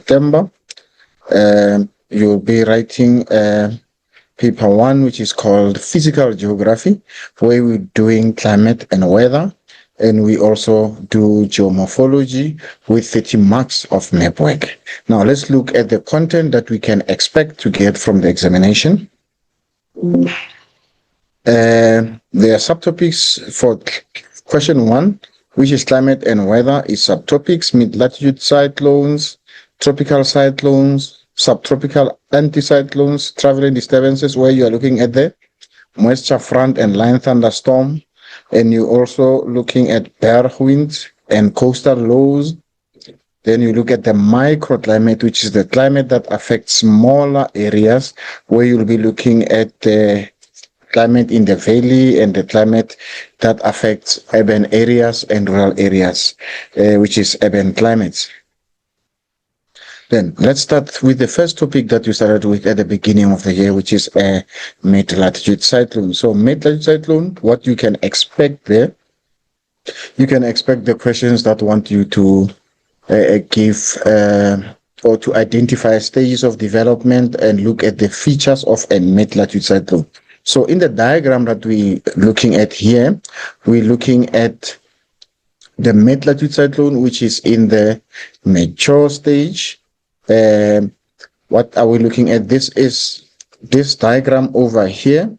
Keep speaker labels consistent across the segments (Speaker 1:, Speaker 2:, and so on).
Speaker 1: September. You'll be writing paper 1, which is called Physical Geography, where we're doing climate and weather. And we also do geomorphology with 30 marks of map work. Now let's look at the content that we can expect to get from the examination. There are subtopics for question 1, which is climate and weather, is subtopics: mid-latitude cyclones, tropical cyclones, subtropical anticyclones, traveling disturbances, where you are looking at the moisture front and line thunderstorm, and you're also looking at bear winds and coastal lows. Then you look at the microclimate, which is the climate that affects smaller areas, where you'll be looking at the climate in the valley and the climate that affects urban areas and rural areas, which is urban climates. Then let's start with the first topic that we started with at the beginning of the year, which is a mid-latitude cyclone. So mid-latitude cyclone, what you can expect there, you can expect the questions that want you to give or to identify stages of development and look at the features of a mid-latitude cyclone. So in the diagram that we're looking at here, we're looking at the mid-latitude cyclone, which is in the mature stage. What are we looking at? This is this diagram over here.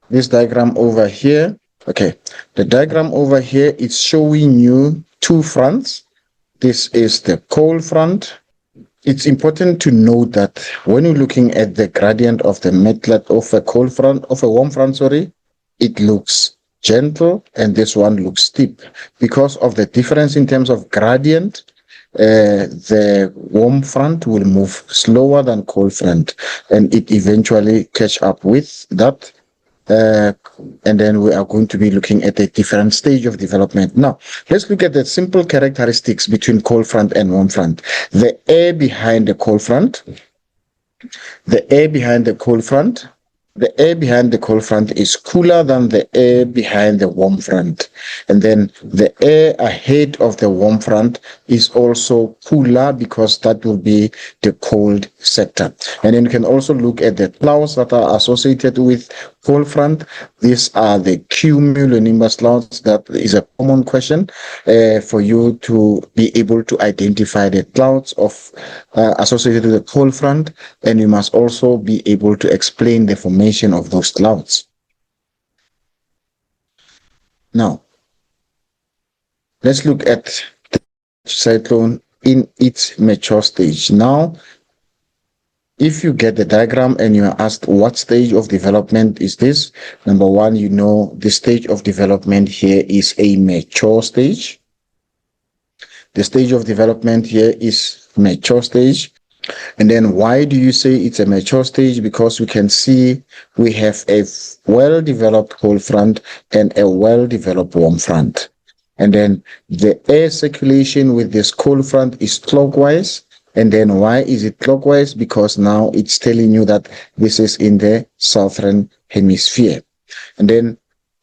Speaker 1: This diagram over here. Okay, the diagram over here is showing you two fronts. This is the cold front. It's important to note that when you're looking at the gradient of the mid-lat of a cold front, of a warm front, sorry, it looks gentle and this one looks steep because of the difference in terms of gradient. The warm front will move slower than cold front, and it eventually catch up with that. And then we are going to be looking at a different stage of development. Now, let's look at the simple characteristics between cold front and warm front. The air behind the cold front, the air behind the cold front, the air behind the cold front is cooler than the air behind the warm front. And then the air ahead of the warm front is also cooler because that will be the cold sector. And then you can also look at the clouds that are associated with cold front. These are the cumulonimbus clouds. That is a common question for you to be able to identify the clouds of associated with the cold front, and you must also be able to explain the formation of those clouds. Now, let's look at the cyclone in its mature stage. Now, if you get the diagram and you are asked what stage of development is this, number one, you know the stage of development here is a mature stage. The stage of development here is mature stage. And then why do you say it's a mature stage? Because we can see we have a well-developed cold front and a well-developed warm front. And then the air circulation with this cold front is clockwise. And then why is it clockwise? Because now it's telling you that this is in the southern hemisphere. And then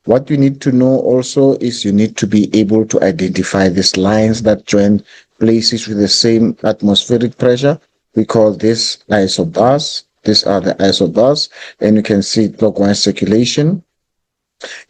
Speaker 1: what you need to know also is you need to be able to identify these lines that join places with the same atmospheric pressure. We call this isobars. These are the isobars, and you can see clockwise circulation.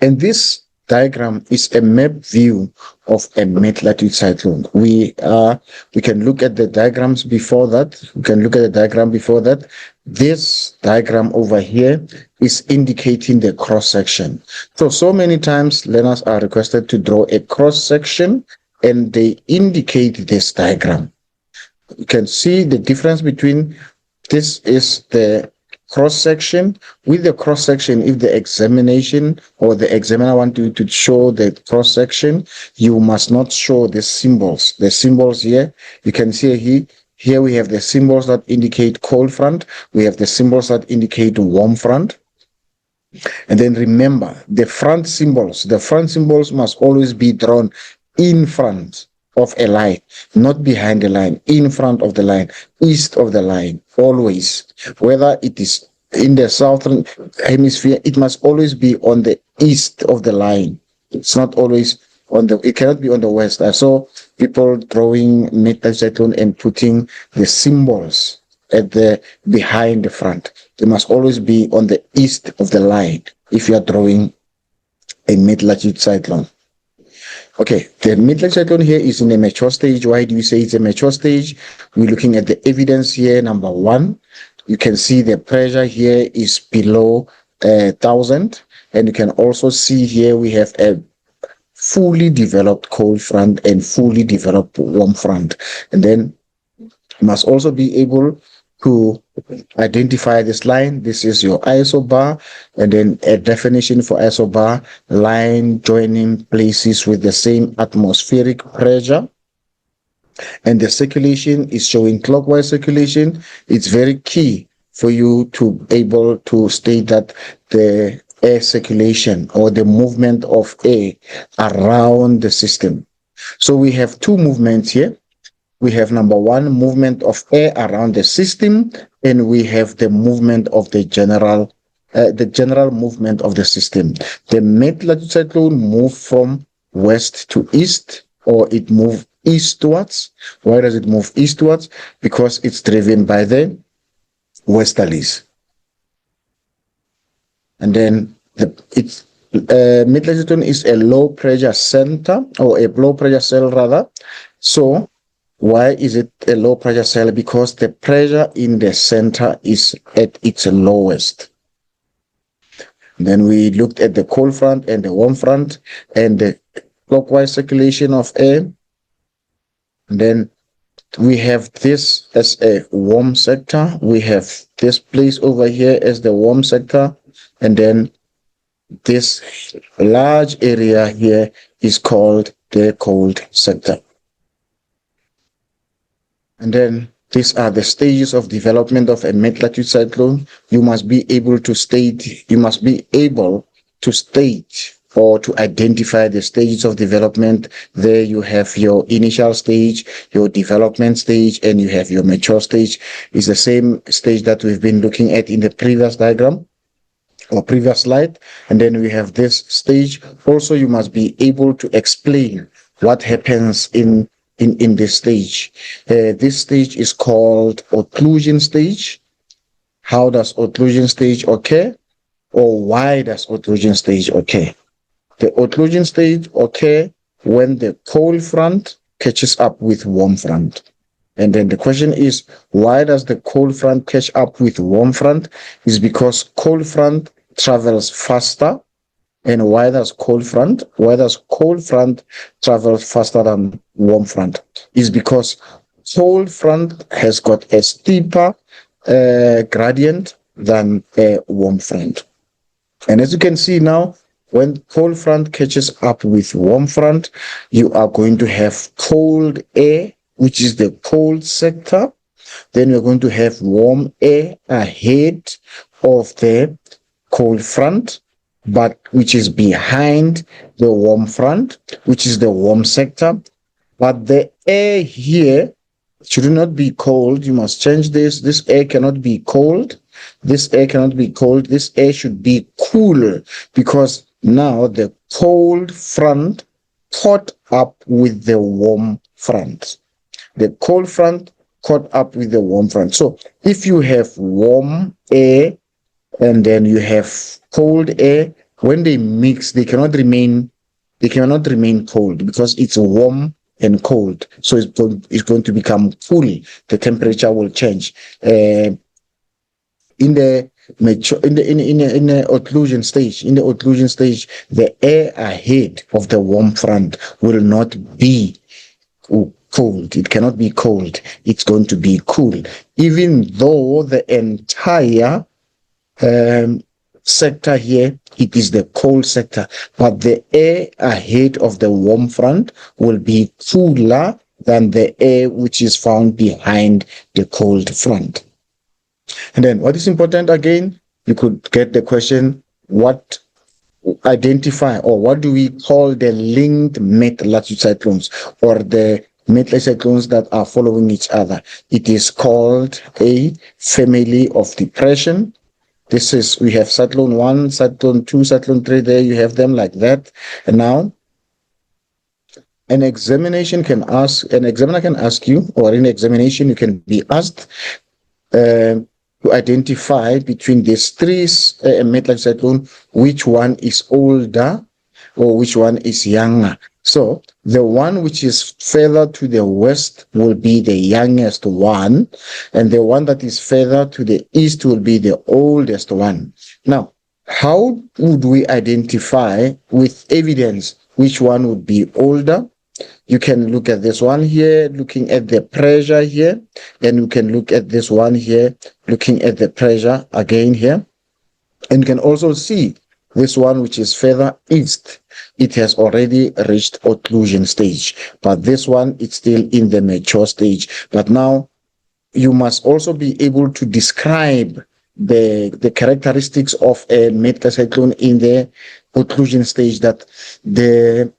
Speaker 1: And this diagram is a map view of a mid-latitude cyclone. We can look at the diagrams before that. We can look at the diagram before that. This diagram over here is indicating the cross-section. So many times learners are requested to draw a cross-section, and they indicate this diagram. You can see the difference between this is the cross-section. With the cross-section, if the examination or the examiner want you to show the cross-section, you must not show the symbols. The symbols here, you can see here we have the symbols that indicate cold front. We have the symbols that indicate warm front. And then remember, the front symbols must always be drawn in front of a line, not behind the line, in front of the line, east of the line, always. Whether it is in the southern hemisphere, it must always be on the east of the line. It's not always it cannot be on the west. I saw people drawing mid-latitude cyclone and putting the symbols at the behind the front. They must always be on the east of the line if you are drawing a mid-latitude cyclone. Okay, the mid-latitude cyclone here is in a mature stage. Why do you say it's a mature stage? We're looking at the evidence here. Number one, you can see the pressure here is below 1,000, and you can also see here we have a fully developed cold front and fully developed warm front. And then you must also be able to identify this line. This is your isobar, and then a definition for isobar: line joining places with the same atmospheric pressure. And the circulation is showing clockwise circulation. It's very key for you to be able to state that the air circulation or the movement of air around the system. So we have two movements here. We have number one, movement of air around the system, and we have the movement of the general movement of the system. The mid-latitude cyclone moved from west to east, or it moved eastwards. Why does it move eastwards? Because it's driven by the westerlies. And then mid-latitude is a low pressure center, or a low pressure cell rather. So why is it a low pressure cell? Because the pressure in the center is at its lowest. Then we looked at the cold front and the warm front and the clockwise circulation of air. And then we have this as a warm sector. We have this place over here as the warm sector. And then this large area here is called the cold sector. And then these are the stages of development of a mid-latitude cyclone. You must be able to state or to identify the stages of development. There you have your initial stage, your development stage, and you have your mature stage. It's the same stage that we've been looking at in the previous diagram or previous slide. And then we have this stage. Also, you must be able to explain what happens in this stage. This stage is called occlusion stage. How does occlusion stage occur? Or why does occlusion stage occur? The occlusion stage occurs when the cold front catches up with warm front. And then the question is, why does the cold front catch up with warm front? Is because cold front travels faster. And why does cold front travel faster than warm front? Is because cold front has got a steeper gradient than a warm front. And as you can see now, when cold front catches up with warm front, you are going to have cold air, which is the cold sector. Then you're going to have warm air ahead of the cold front, but which is behind the warm front, which is the warm sector. But the air here should not be cold. You must change this. This air cannot be cold. This air cannot be cold. This air should be cooler, because now the cold front caught up with the warm front. The cold front caught up with the warm front. So if you have warm air and then you have cold air, when they mix, they cannot remain cold, because it's warm and cold. So it's going to become cool. The temperature will change. In the occlusion stage, the air ahead of the warm front will not be cold. It cannot be cold. It's going to be cool, even though the entire sector here, it is the cold sector, but the air ahead of the warm front will be cooler than the air which is found behind the cold front. And then what is important again, you could get the question, what identify or what do we call the linked mid-latitude cyclones, or the mid-latitude cyclones that are following each other? It is called a family of depression. This is, we have cyclone 1, cyclone 2, cyclone 3, there you have them like that. And now An examiner can ask you, or in examination you can be asked to identify between these three mid-latitude cyclone, which one is older or which one is younger. So the one which is further to the west will be the youngest one, and the one that is further to the east will be the oldest one. Now, how would we identify with evidence which one would be older? You can look at this one here, looking at the pressure here, and you can look at this one here, looking at the pressure again here. And you can also see this one, which is further east, it has already reached occlusion stage, but this one is still in the mature stage. But now you must also be able to describe the characteristics of a mid-cyclone in the occlusion stage, that the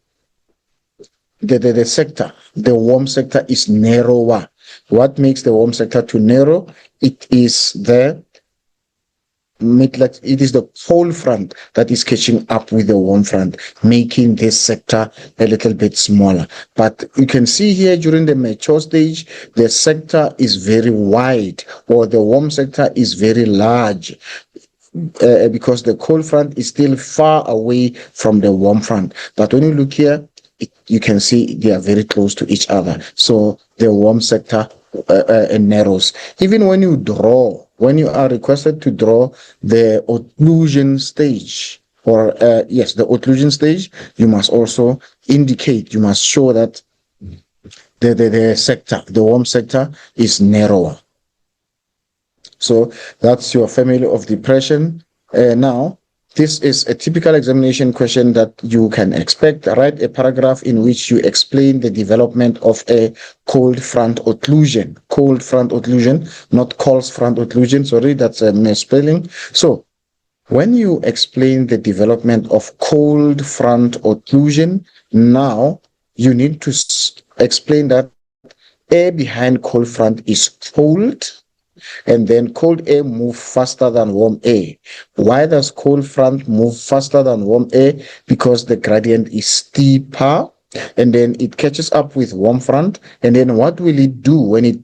Speaker 1: sector, the warm sector, is narrower. What makes the warm sector too narrow? It is the cold front that is catching up with the warm front, making this sector a little bit smaller. But you can see here during the mature stage, the sector is very wide, or the warm sector is very large. Because the cold front is still far away from the warm front. But when you look here, you can see they are very close to each other. So the warm sector narrows. Even when you are requested to draw the occlusion stage, or the occlusion stage, you must also indicate, you must show that the warm sector is narrower. So that's your family of depression. Now, this is a typical examination question that you can expect. Write a paragraph in which you explain the development of a cold front occlusion. Cold front occlusion, not cold front occlusion. Sorry, that's a misspelling. So, when you explain the development of cold front occlusion, now you need to explain that air behind cold front is cold, and then cold air move faster than warm air. Why does cold front move faster than warm air? Because the gradient is steeper, and then it catches up with warm front. And then what will it do when it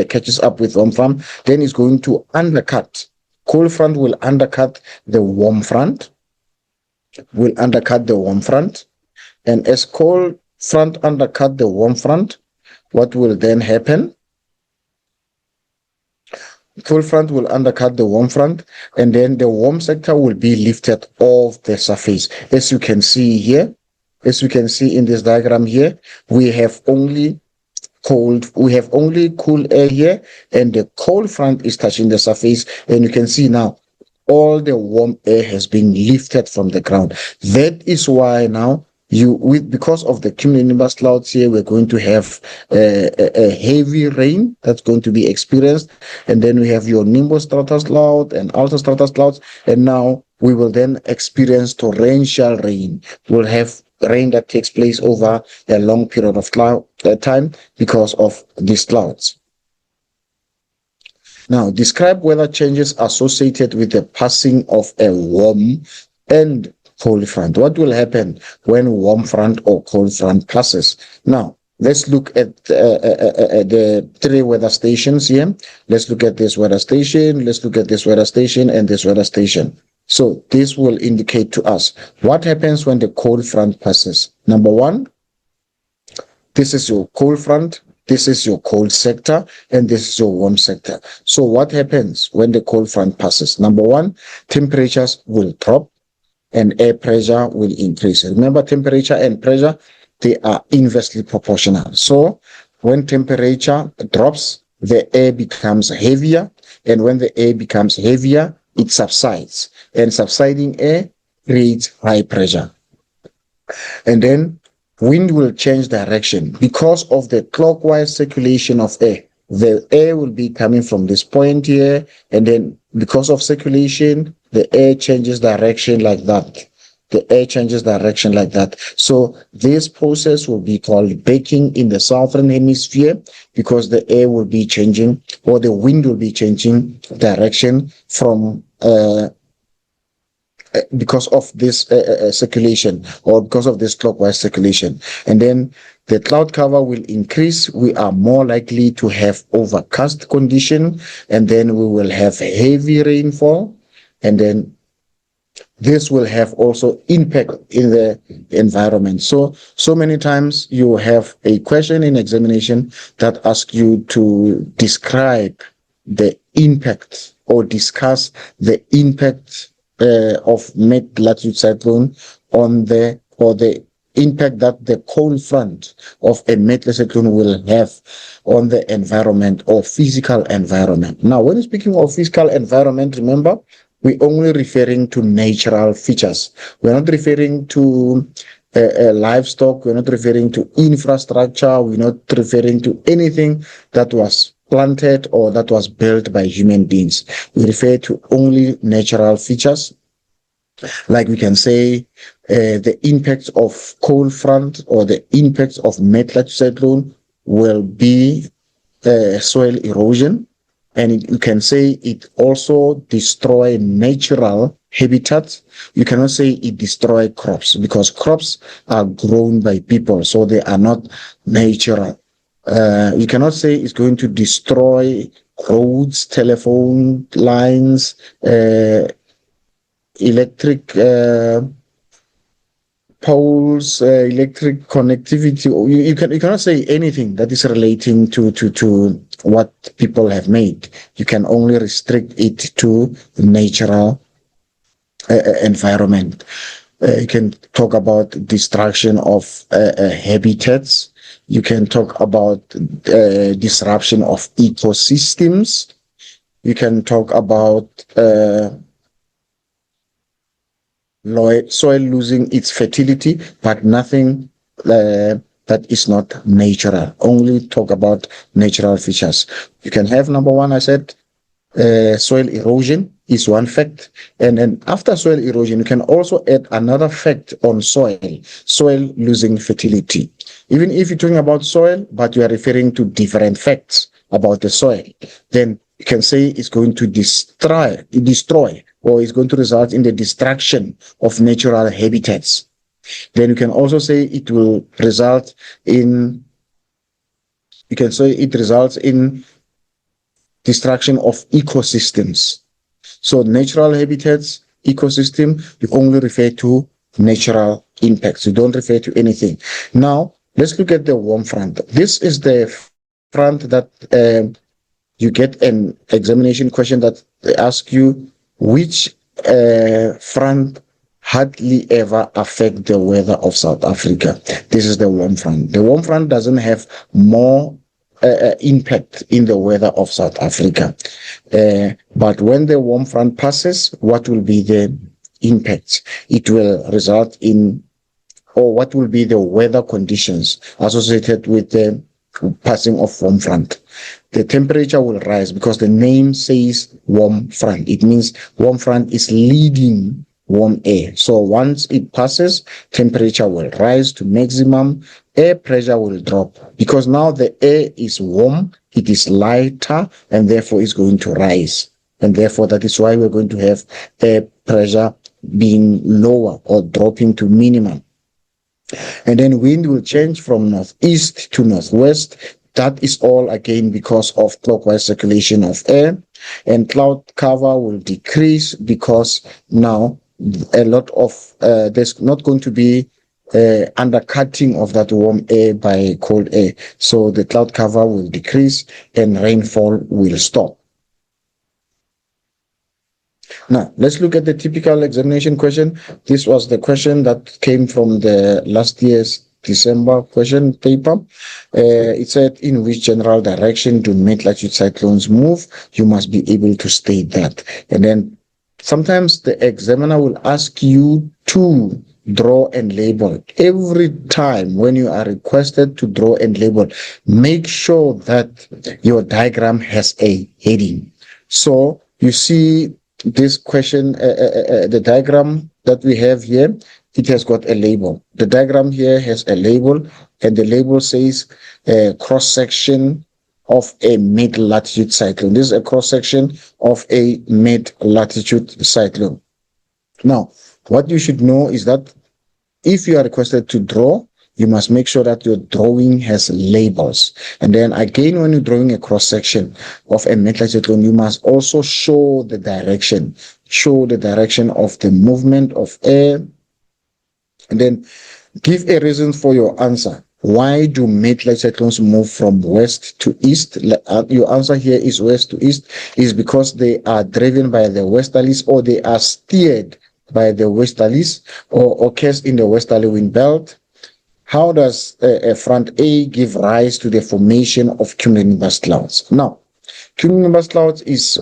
Speaker 1: catches up with warm front? Then it's going to undercut. Cold front will undercut the warm front, and as cold front undercut the warm front, what will then happen? Cold front will undercut the warm front, and then the warm sector will be lifted off the surface. As you can see here, as you can see in this diagram here, we have only cool air here, and the cold front is touching the surface, and you can see now all the warm air has been lifted from the ground. That is why now because of the cumulonimbus clouds here, we're going to have a heavy rain that's going to be experienced, and then we have your nimbus stratus cloud and alto stratus clouds, and now we will then experience torrential rain. We'll have rain that takes place over a long period of time because of these clouds. Now, describe weather changes associated with the passing of a warm and cold front. What will happen when warm front or cold front passes? Now, let's look at the three weather stations here. Let's look at this weather station, let's look at this weather station, and this weather station. So this will indicate to us what happens when the cold front passes. Number one, this is your cold front, this is your cold sector, and this is your warm sector. So what happens when the cold front passes? Number one, temperatures will drop and air pressure will increase. Remember, temperature and pressure, they are inversely proportional. So when temperature drops, the air becomes heavier, and when the air becomes heavier, it subsides, and subsiding air creates high pressure. And then wind will change direction because of the clockwise circulation of air. The air will be coming from this point here, and then because of circulation, the air changes direction like that. So this process will be called baking in the southern hemisphere, because the air will be changing, or the wind will be changing direction from because of this circulation, or because of this clockwise circulation. And then the cloud cover will increase. We are more likely to have overcast condition, and then we will have heavy rainfall, and then this will have also impact in the environment. So many times you have a question in examination that asks you to describe the impact or discuss the impact of mid-latitude cyclone on the impact that the cold front of a mid-latitude cyclone will have on the environment or physical environment. Now, when speaking of physical environment, remember, we're only referring to natural features. We're not referring to livestock. We're not referring to infrastructure. We're not referring to anything that was planted or that was built by human beings. We refer to only natural features. Like we can say the impacts of cold front or the impacts of mid-latitude cyclone will be soil erosion, and you can say it also destroy natural habitats. You cannot say it destroy crops, because crops are grown by people, so they are not natural. You cannot say it's going to destroy roads, telephone lines, electric poles, electric connectivity. You cannot say anything that is relating to what people have made. You can only restrict it to natural environment. You can talk about destruction of habitats. You can talk about disruption of ecosystems. You can talk about soil losing its fertility, but nothing that is not natural. Only talk about natural features. You can have, number one, I said, soil erosion is one fact. And then after soil erosion, you can also add another fact on soil losing fertility. Even if you're talking about soil, but you are referring to different facts about the soil, then you can say it's going to destroy, or it's going to result in the destruction of natural habitats. Then you can also say it will result in, you can say it results in destruction of ecosystems. So natural habitats, ecosystem, you only refer to natural impacts. You don't refer to anything. Now, let's look at the warm front. This is the front that you get an examination question that they ask you which front hardly ever affect the weather of South Africa. This is the warm front. The warm front doesn't have more impact in the weather of South Africa. But when the warm front passes, what will be the impact? It will result in, or what will be the weather conditions associated with the passing of warm front? The temperature will rise because the name says warm front. It means warm front is leading warm air. So once it passes, temperature will rise to maximum, air pressure will drop, because now the air is warm, it is lighter, and therefore it's going to rise. And therefore that is why we're going to have air pressure being lower or dropping to minimum. And then wind will change from northeast to northwest. That is all again because of clockwise circulation of air. And cloud cover will decrease because now a lot of there's not going to be undercutting of that warm air by cold air. So the cloud cover will decrease and rainfall will stop. Now, let's look at the typical examination question. This was the question that came from the last year's December question paper. It said, in which general direction do mid-latitude cyclones move? You must be able to state that. And then sometimes the examiner will ask you to draw and label. Every time when you are requested to draw and label, make sure that your diagram has a heading. So you see this question, the diagram that we have here, it has got a label. The diagram here has a label, and the label says cross-section of a mid-latitude cyclone. This is a cross-section of a mid-latitude cyclone. Now, what you should know is that if you are requested to draw, you must make sure that your drawing has labels. And then again, when you're drawing a cross section of a mid-latitude, you must also show the direction of the movement of air, and then give a reason for your answer. Why do mid-cyclones move from west to east? Your answer here is west to east is because they are driven by the westerlies, or they are steered by the westerlies, or occurs in the westerly wind belt. How does a front A give rise to the formation of cumulonimbus clouds? Now, cumulonimbus clouds is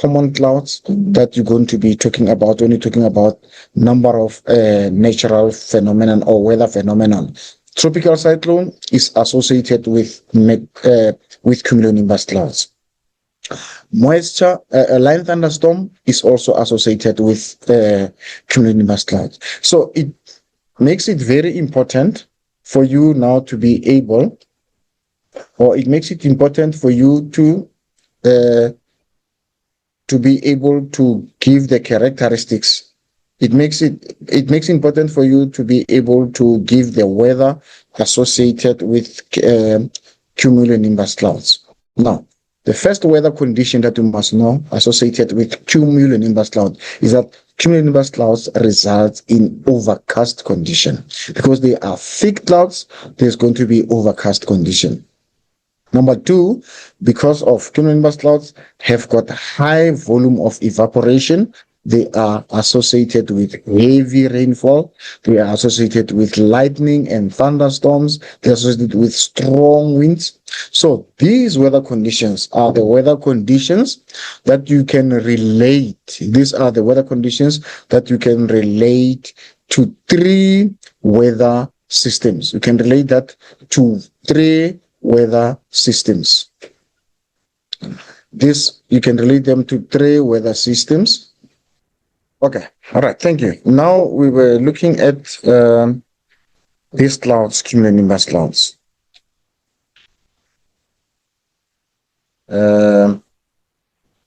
Speaker 1: common clouds that you're going to be talking about when you're talking about number of natural phenomenon or weather phenomenon. Tropical cyclone is associated with cumulonimbus clouds. Moisture, a line thunderstorm is also associated with cumulonimbus clouds. So it makes it very important for you now to be able, or it makes it important for you to be able to give the characteristics. It makes it important for you to be able to give the weather associated with cumulonimbus clouds. Now, the first weather condition that you must know associated with cumulonimbus cloud is that cumulonimbus clouds result in overcast condition. Because they are thick clouds, there's going to be overcast condition. Number two, because of cumulonimbus clouds have got high volume of evaporation, they are associated with heavy rainfall. They are associated with lightning and thunderstorms. They are associated with strong winds. So these weather conditions are the weather conditions that you can relate. These are the weather conditions that you can relate to three weather systems. You can relate that to three weather systems. You can relate them to three weather systems. Okay, all right, thank you. Now we were looking at these clouds, cumulonimbus clouds.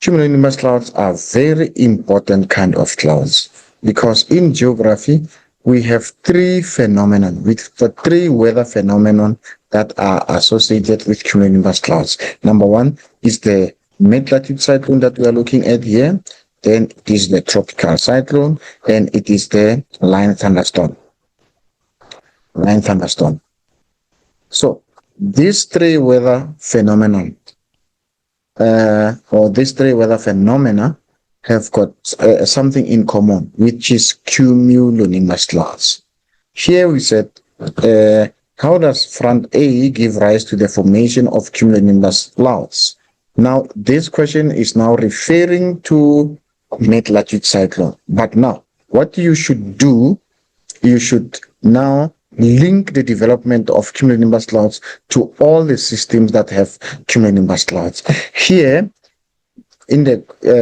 Speaker 1: Cumulonimbus clouds are very important kind of clouds because in geography we have three phenomena, with the three weather phenomenon that are associated with cumulonimbus clouds. Number one is the mid-latitude cyclone that we are looking at here. Then it is the tropical cyclone, and it is the line thunderstorm. So these three weather phenomena, have got something in common, which is cumulonimbus clouds. Here we said, how does front A give rise to the formation of cumulonimbus clouds? Now, this question is now referring to mid-latitude cyclone. But now, what you should do, you should now link the development of cumulonimbus clouds to all the systems that have cumulonimbus clouds. Here, in the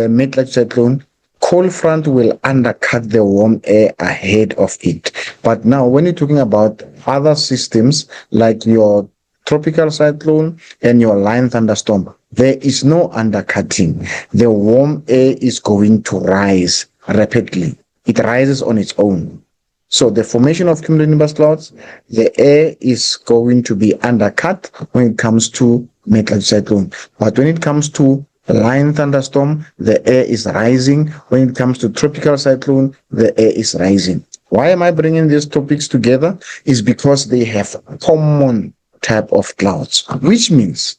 Speaker 1: mid-latitude cyclone, cold front will undercut the warm air ahead of it. But now, when you're talking about other systems like your tropical cyclone and your line thunderstorm, there is no undercutting. The warm air is going to rise rapidly. It rises on its own. So the formation of cumulonimbus clouds, the air is going to be undercut when it comes to mid-latitude cyclone. But when it comes to line thunderstorm, the air is rising. When it comes to tropical cyclone, the air is rising. Why am I bringing these topics together? Is because they have common type of clouds, which means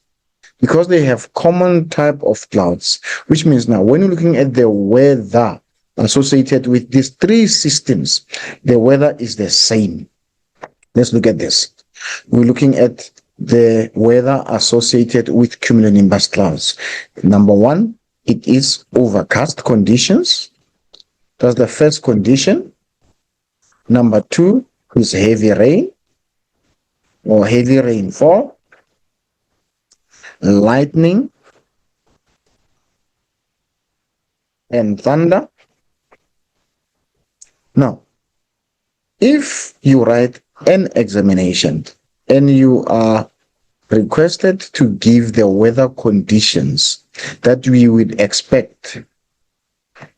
Speaker 1: because they have common type of clouds, which means now when you're looking at the weather associated with these three systems, the weather is the same. Let's look at this. We're looking at the weather associated with cumulonimbus clouds. Number one, it is overcast conditions. That's the first condition. Number two is heavy rain or heavy rainfall, lightning, and thunder. Now, if you write an examination and you are requested to give the weather conditions that we would expect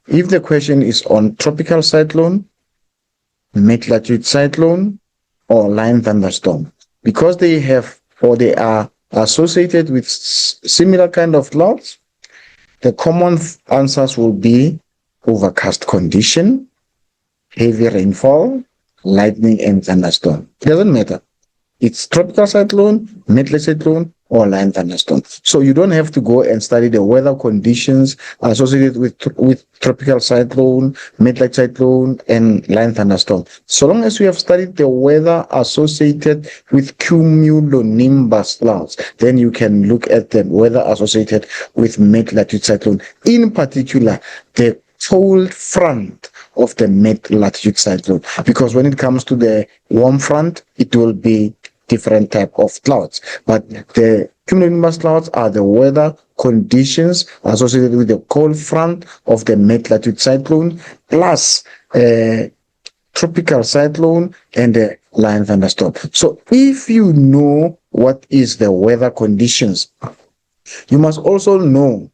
Speaker 1: if the question is on tropical cyclone, mid-latitude cyclone, or line thunderstorm, because they have or they are associated with similar kind of clouds, the common answers will be overcast condition, heavy rainfall, lightning, and thunderstorm. It doesn't matter. It's tropical cyclone, mid-latitude cyclone, or line thunderstorm. So you don't have to go and study the weather conditions associated with tropical cyclone, mid-latitude cyclone, and line thunderstorm. So long as you have studied the weather associated with cumulonimbus clouds, then you can look at the weather associated with mid-latitude cyclone. In particular, the cold front of the mid-latitude cyclone, because when it comes to the warm front, it will be different type of clouds. But the cumulonimbus clouds are the weather conditions associated with the cold front of the mid-latitude cyclone, plus tropical cyclone and the line thunderstorm. So if you know what is the weather conditions, you must also know,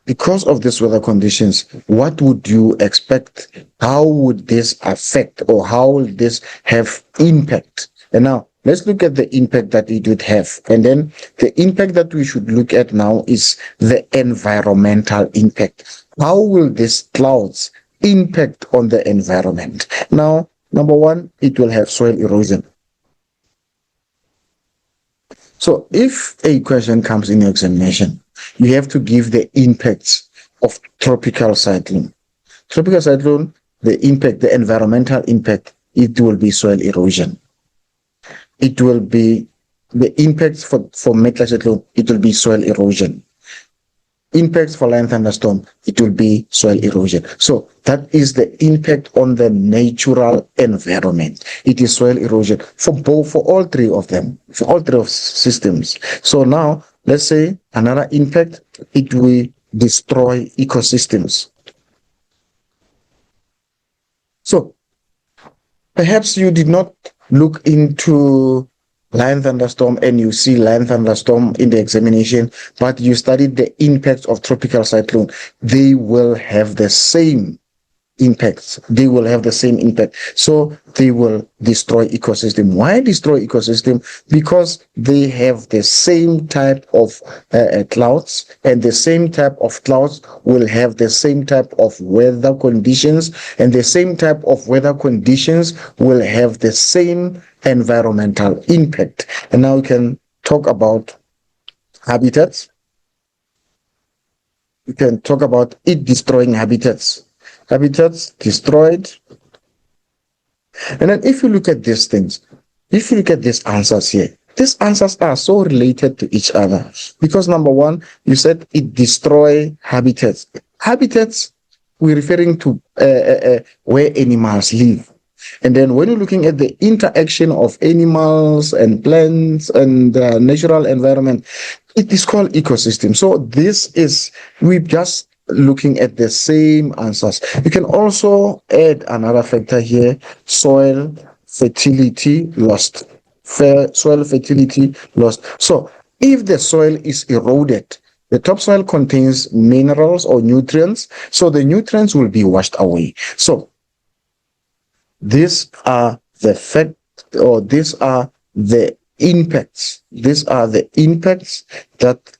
Speaker 1: because of these weather conditions, what would you expect? How would this affect, or how will this have impact? And now let's look at the impact that it would have. And then the impact that we should look at now is the environmental impact. How will these clouds impact on the environment? Now, number one, it will have soil erosion. So if a question comes in your examination, you have to give the impacts of tropical cyclone. Tropical cyclone, the impact, the environmental impact, it will be soil erosion. It will be the impacts for mid-latitude cyclone, it will be soil erosion. Impacts for line thunderstorm, it will be soil erosion. So that is the impact on the natural environment. It is soil erosion for all three of them, for all three of systems. So now let's say another impact, it will destroy ecosystems. So perhaps you did not look into line thunderstorm and you see line thunderstorm in the examination, but you studied the impacts of tropical cyclone. They will have the same impacts. They will have the same impact. So they will destroy ecosystem. Why destroy ecosystem? Because they have the same type of clouds, and the same type of clouds will have the same type of weather conditions, and the same type of weather conditions will have the same environmental impact. And now we can talk about habitats. We can talk about it destroying habitats. Habitats destroyed. And then if you look at these things, if you look at these answers here, these answers are so related to each other. Because number one, you said it destroy habitats. Habitats, we're referring to where animals live. And then when you're looking at the interaction of animals and plants and the natural environment, it is called ecosystem. So this is, we're just looking at the same answers. You can also add another factor here, soil fertility lost. Soil fertility lost. So if the soil is eroded, the topsoil contains minerals or nutrients, so the nutrients will be washed away. So these are the fact, or these are the impacts. These are the impacts that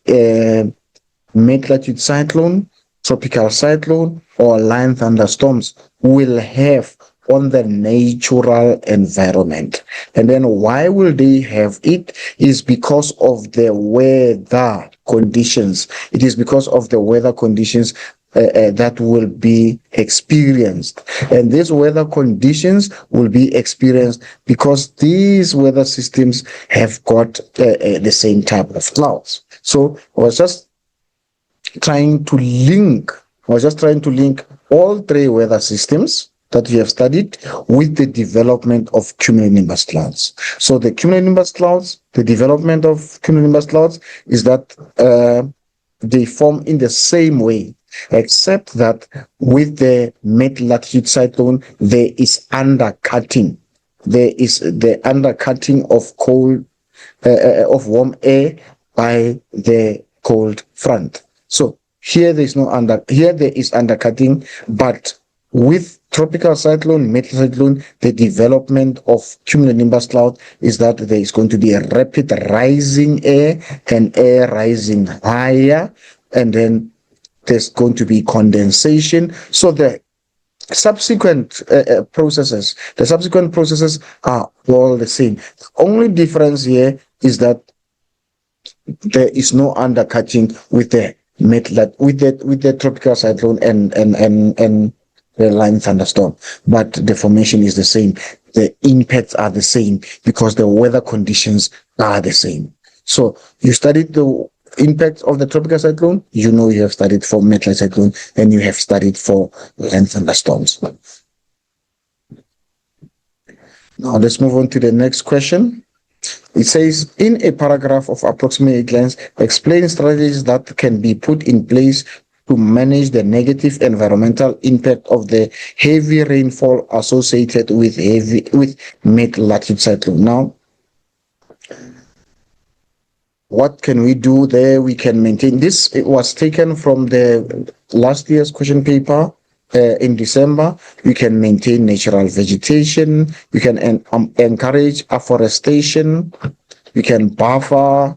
Speaker 1: mid-latitude cyclone, tropical cyclone, or line thunderstorms will have on the natural environment. And then why will they have it? Is because of the weather conditions. It is because of the weather conditions that will be experienced. And these weather conditions will be experienced because these weather systems have got the same type of clouds. So I was just trying to link all three weather systems that we have studied with the development of cumulonimbus clouds. So the cumulonimbus clouds, the development of cumulonimbus clouds is that they form in the same way, except that with the mid-latitude cyclone, there is undercutting. There is the undercutting of cold, of warm air by the cold front. So Here there is undercutting, but with tropical cyclone, mid-cyclone, the development of cumulonimbus cloud is that there is going to be a rapid rising air and air rising higher, and then there's going to be condensation. So the subsequent processes are all the same. The only difference here is that there is no undercutting with the with the tropical cyclone and the line thunderstorm, but the formation is the same. The impacts are the same because the weather conditions are the same. So you studied the impact of the tropical cyclone, you know you have studied for mid-latitude cyclone, and you have studied for line thunderstorms. Now let's move on to the next question. It says, in a paragraph of approximately 8 lines, explain strategies that can be put in place to manage the negative environmental impact of the heavy rainfall associated with mid-latitude cyclone. Now, what can we do there? We can maintain this. It was taken from the last year's question paper. In December, we can maintain natural vegetation. We can encourage afforestation. We can buffer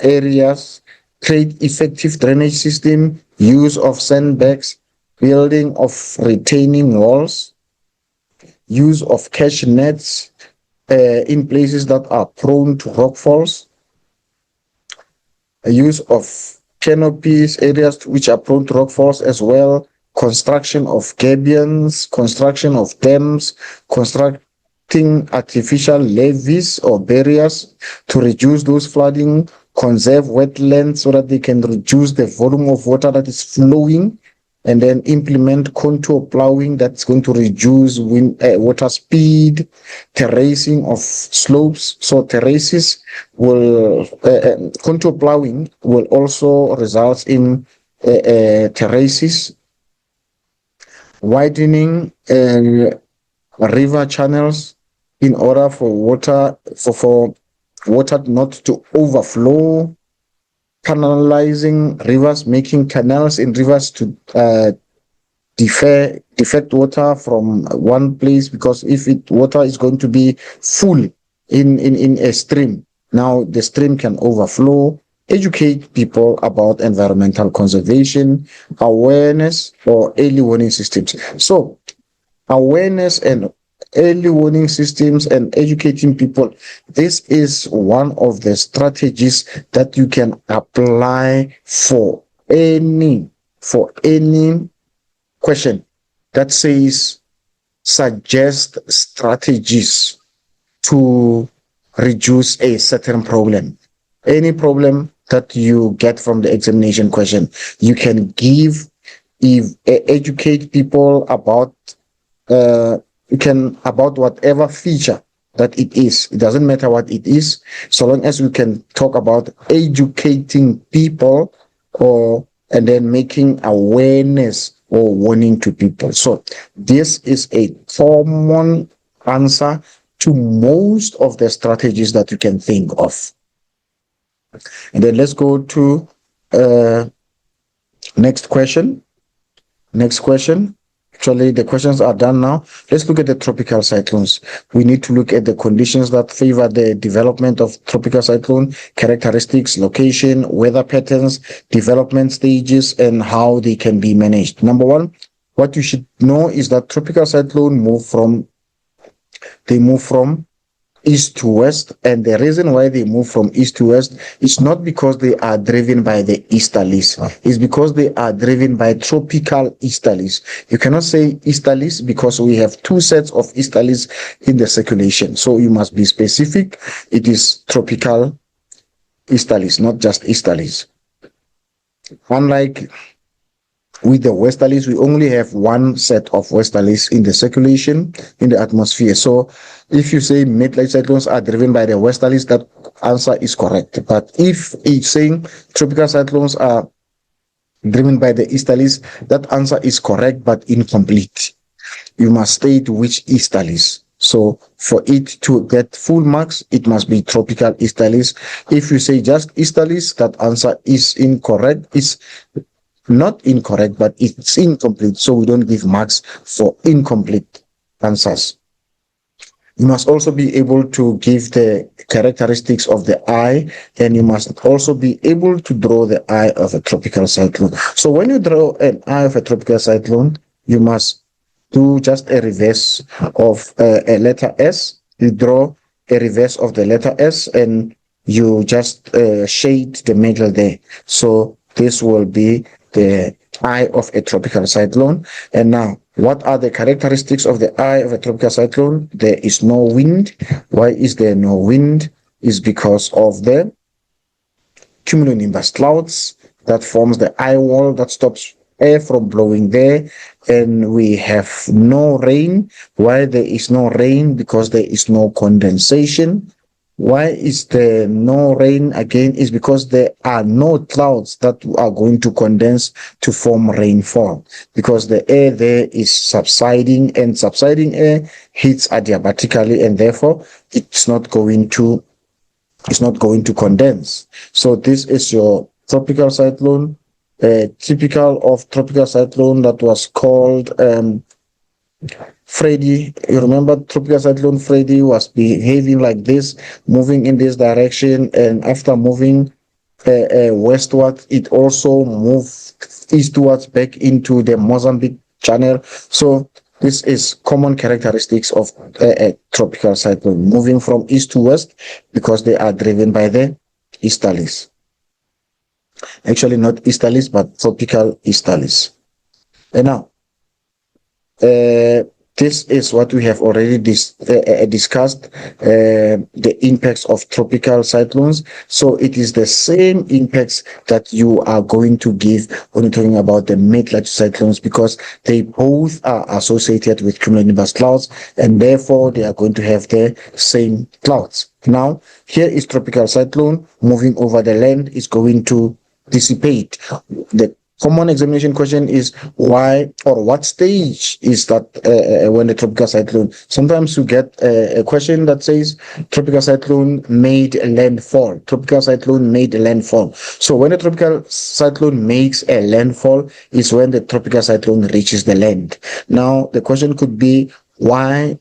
Speaker 1: areas, create effective drainage system, use of sandbags, building of retaining walls, use of catch nets in places that are prone to rockfalls, use of canopies, areas which are prone to rockfalls as well, construction of gabions, construction of dams, constructing artificial levees or barriers to reduce those flooding, conserve wetlands so that they can reduce the volume of water that is flowing, and then implement contour plowing that's going to reduce water speed, terracing of slopes. So terraces will, contour plowing will also result in terraces, widening river channels in order for water not to overflow, canalizing rivers, making canals in rivers to defect water from one place, because if water is going to be full in a stream, now the stream can overflow. Educate people about environmental conservation, awareness, or early warning systems. So awareness and early warning systems and educating people, this is one of the strategies that you can apply for any question that says suggest strategies to reduce a certain problem. Any problem that you get from the examination question, you can educate people about about whatever feature that it is. It doesn't matter what it is, so long as we can talk about educating people and then making awareness or warning to people. So this is a common answer to most of the strategies that you can think of. And then let's go to next question. Actually, the questions are done now. Let's look at the tropical cyclones. We need to look at the conditions that favor the development of tropical cyclone, characteristics, location, weather patterns, development stages, and how they can be managed. Number one, what you should know is that tropical cyclone move from east to west, and the reason why they move from east to west is not because they are driven by the easterlies, it's because they are driven by tropical easterlies. You cannot say easterlies because we have two sets of easterlies in the circulation, so you must be specific. It is tropical easterlies, not just easterlies. Unlike with the westerlies, we only have one set of westerlies in the circulation in the atmosphere. So if you say mid-latitude cyclones are driven by the westerlies, that answer is correct. But if it's saying tropical cyclones are driven by the easterlies, that answer is correct but incomplete. You must state which easterlies. So for it to get full marks, it must be tropical easterlies. If you say just easterlies, that answer is incorrect. not incorrect, but it's incomplete. So we don't give marks for incomplete answers. You must also be able to give the characteristics of the eye, and you must also be able to draw the eye of a tropical cyclone. So when you draw an eye of a tropical cyclone, you must do just a reverse of a letter S. You draw a reverse of the letter S, and you just shade the middle there. So this will be the eye of a tropical cyclone. And now, what are the characteristics of the eye of a tropical cyclone? There is no wind. Why is there no wind? Is because of the cumulonimbus clouds that forms the eye wall that stops air from blowing there. And we have no rain. Why there is no rain? Because there is no condensation. Why is there no rain? Again, is because there are no clouds that are going to condense to form rainfall, because the air there is subsiding, and subsiding air hits adiabatically, and therefore it's not going to condense. So this is your tropical cyclone, typical of tropical cyclone that was called Freddy. You remember tropical cyclone Freddy was behaving like this, moving in this direction, and after moving westward, it also moved eastwards back into the Mozambique channel. So this is common characteristics of a tropical cyclone, moving from east to west because they are driven by the easterlies. Actually, not easterlies, but tropical easterlies. And now, this is what we have already discussed, the impacts of tropical cyclones. So it is the same impacts that you are going to give when you're talking about the mid-latitude cyclones, because they both are associated with cumulonimbus clouds, and therefore they are going to have the same clouds. Now, here is tropical cyclone moving over the land, is going to dissipate. The common examination question is why or what stage is that when the tropical cyclone. Sometimes you get a question that says tropical cyclone made landfall. Tropical cyclone made landfall. So when a tropical cyclone makes a landfall is when the tropical cyclone reaches the land. Now the question could be why.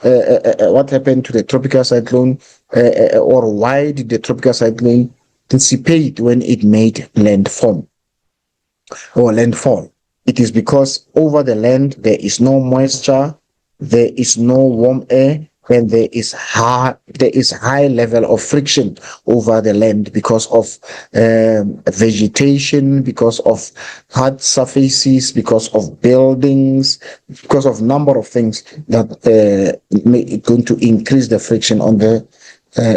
Speaker 1: What happened to the tropical cyclone, or why did the tropical cyclone dissipate when it made landfall? Or landfall. It is because over the land there is no moisture, there is no warm air, and there is high level of friction over the land because of vegetation, because of hard surfaces, because of buildings, because of number of things that may going to increase the friction on the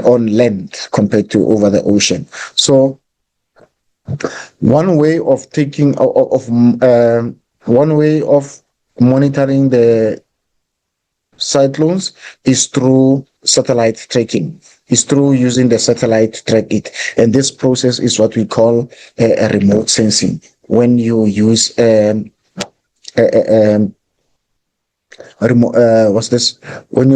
Speaker 1: on land compared to over the ocean. So one way of one way of monitoring the cyclones is through satellite tracking. Is through using the satellite to track it, and this process is what we call a remote sensing. When you use what's this? When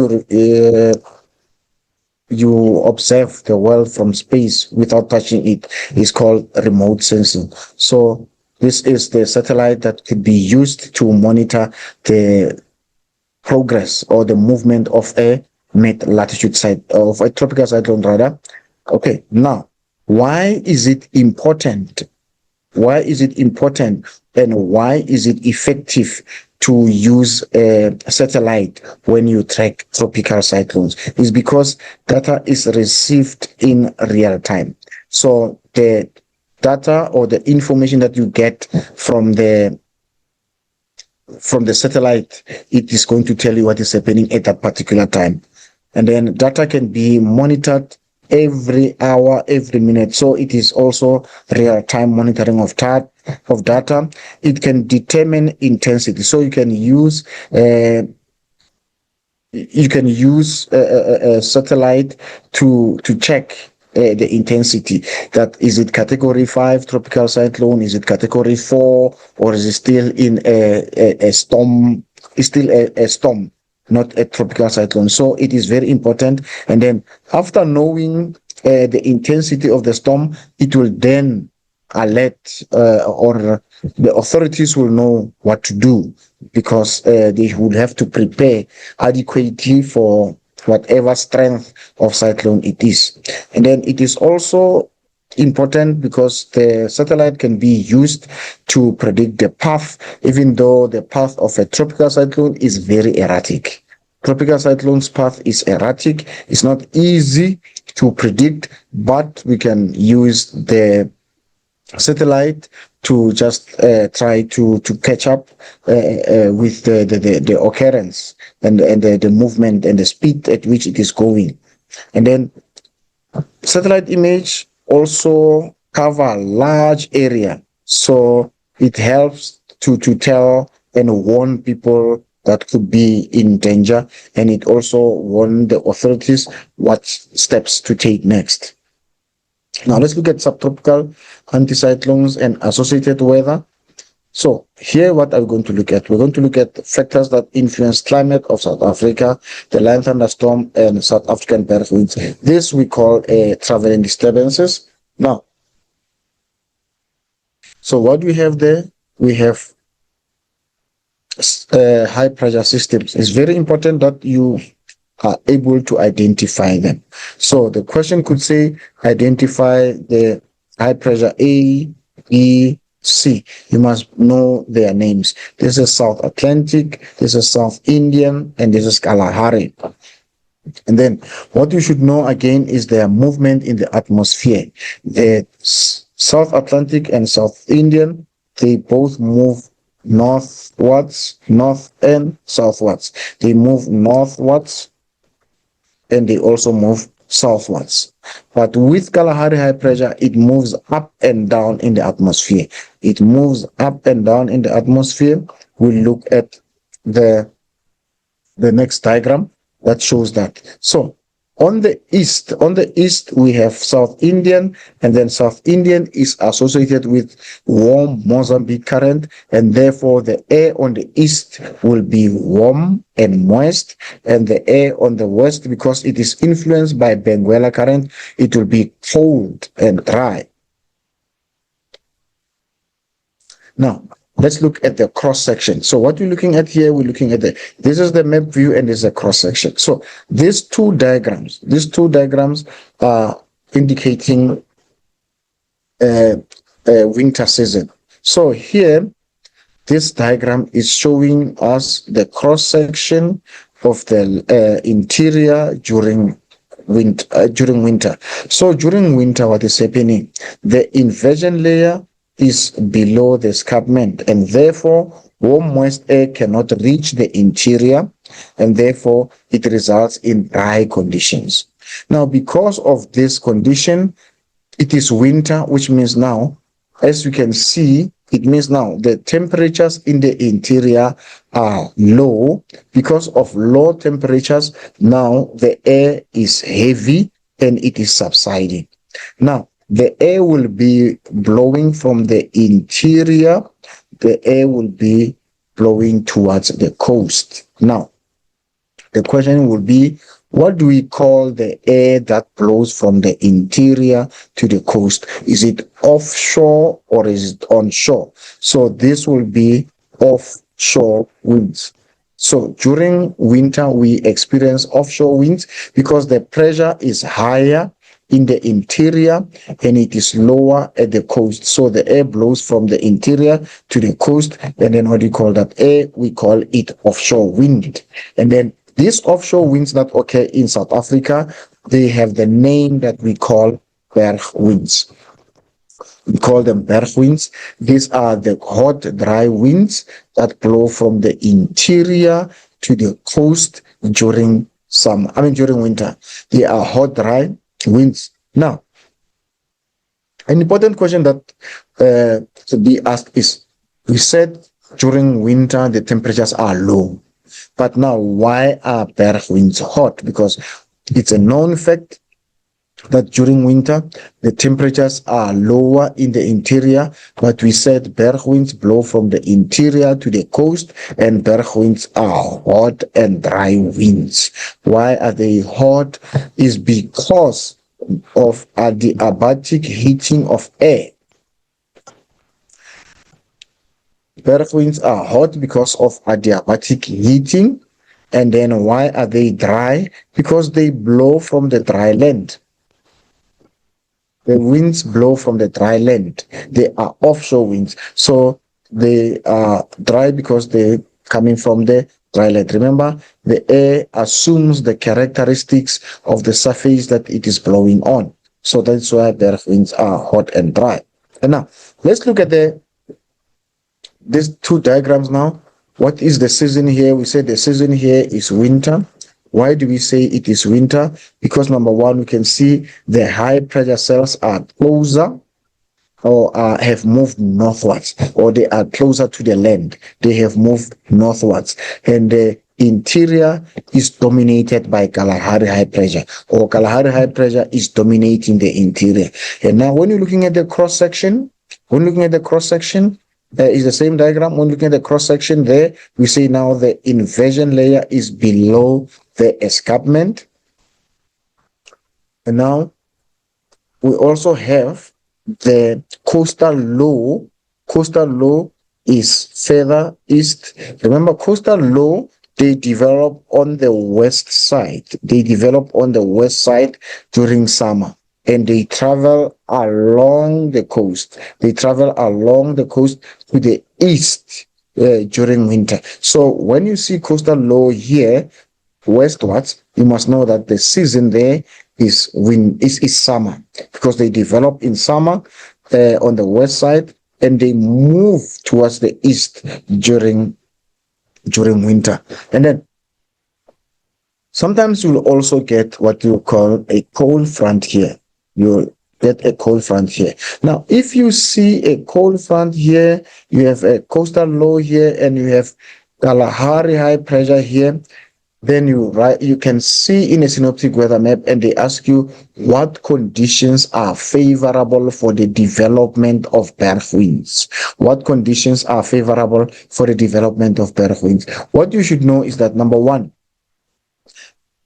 Speaker 1: you observe the world from space without touching it is called remote sensing. So this is the satellite that could be used to monitor the progress or the movement of a mid-latitude of a tropical cyclone rather. Okay, now why is it important? Why is it important, and why is it effective to use a satellite when you track tropical cyclones? Is because data is received in real time. So the data or the information that you get from the satellite, it is going to tell you what is happening at that particular time. And then data can be monitored every hour, every minute. So it is also real-time monitoring of data. It can determine intensity. So you can use a satellite to check the intensity. That is it category 5 tropical cyclone? Is it category 4, or is it still in a storm? It's still a storm, not a tropical cyclone. So it is very important. And then after knowing the intensity of the storm, it will then alert, or the authorities will know what to do, because they would have to prepare adequately for whatever strength of cyclone it is. And then it is also important because the satellite can be used to predict the path, even though the path of a tropical cyclone is very erratic. Tropical cyclone's path is erratic. It's not easy to predict, but we can use the satellite to just try to catch up with the occurrence and the movement and the speed at which it is going. And then satellite image also cover a large area, so it helps to tell and warn people that could be in danger, and it also warn the authorities what steps to take next. Now let's look at subtropical anticyclones and associated weather. So here, what are we going to look at? We're going to look at factors that influence climate of South Africa, the line thunderstorm, and South African berg winds. This we call traveling disturbances. Now, so what we have there, we have high pressure systems. It's very important that you are able to identify them. So the question could say, identify the high pressure A, B, C. You must know their names. This is South Atlantic, this is South Indian, and this is Kalahari. And then what you should know again is their movement in the atmosphere. The South Atlantic and South Indian, they both move northwards, north and southwards. They move northwards and they also move southwards. But with Kalahari high pressure, it moves up and down in the atmosphere. It moves up and down in the atmosphere. We'll look at the next diagram that shows that. So on the east we have South Indian, and then South Indian is associated with warm Mozambique current, and therefore the air on the east will be warm and moist, and the air on the west, because it is influenced by Benguela current, it will be cold and dry. Now, let's look at the cross section. So what we're looking at here, we're looking at this is the map view and this is a cross section. So these two diagrams are indicating winter season. So here, this diagram is showing us the cross section of the interior during winter. So during winter, what is happening? The inversion layer is below the escarpment, and therefore warm moist air cannot reach the interior, and therefore it results in dry conditions. Now, because of this condition, it is winter, which means now, as you can see, it means now the temperatures in the interior are low. Because of low temperatures, now the air is heavy and it is subsiding. Now, the air will be blowing from the interior. The air will be blowing towards the coast. Now, the question will be, what do we call the air that blows from the interior to the coast? Is it offshore or is it onshore? So this will be offshore winds. So during winter, we experience offshore winds because the pressure is higher in the interior and it is lower at the coast. So the air blows from the interior to the coast, and then what do you call that air? We call it offshore wind. And then these offshore winds that occur in South Africa, they have the name that we call berg winds. We call them berg winds. These are the hot, dry winds that blow from the interior to the coast during winter. They are hot, dry winds. Now, an important question that to be asked is, we said during winter the temperatures are low, but now why are berg winds hot? Because it's a known fact that during winter the temperatures are lower in the interior, but we said berg winds blow from the interior to the coast, and berg winds are hot and dry winds. Why are they hot? Is because of adiabatic heating of air. Berg winds are hot because of adiabatic heating. And then why are they dry? Because they blow from the dry land. The winds blow from the dry land. They are offshore winds. So they are dry because they're coming from the dry land. Remember, the air assumes the characteristics of the surface that it is blowing on. So that's why the winds are hot and dry. And now, let's look at these two diagrams now. What is the season here? We said the season here is winter. Why do we say it is winter? Because number one, we can see the high pressure cells are closer or have moved northwards, or they are closer to the land. They have moved northwards. And the interior is dominated by Kalahari high pressure, or Kalahari high pressure is dominating the interior. And now when you're looking at the cross section, is the same diagram. When looking at the cross section there, we see now the inversion layer is below the escarpment. And now we also have the coastal low. Coastal low is further east. Remember, coastal low, they develop on the west side. They develop on the west side during summer, and they travel along the coast. They travel along the coast to the east during winter. So when you see coastal low here, westwards, you must know that the season there is summer, because they develop in summer on the west side, and they move towards the east during winter. And then sometimes you'll also get what you call a cold front here. You'll get a cold front here. Now, if you see a cold front here, you have a coastal low here, and you have Kalahari high pressure here, then you can see in a synoptic weather map, and they ask you what conditions are favorable for the development of berg winds. What conditions are favorable for the development of berg winds? What you should know is that number one,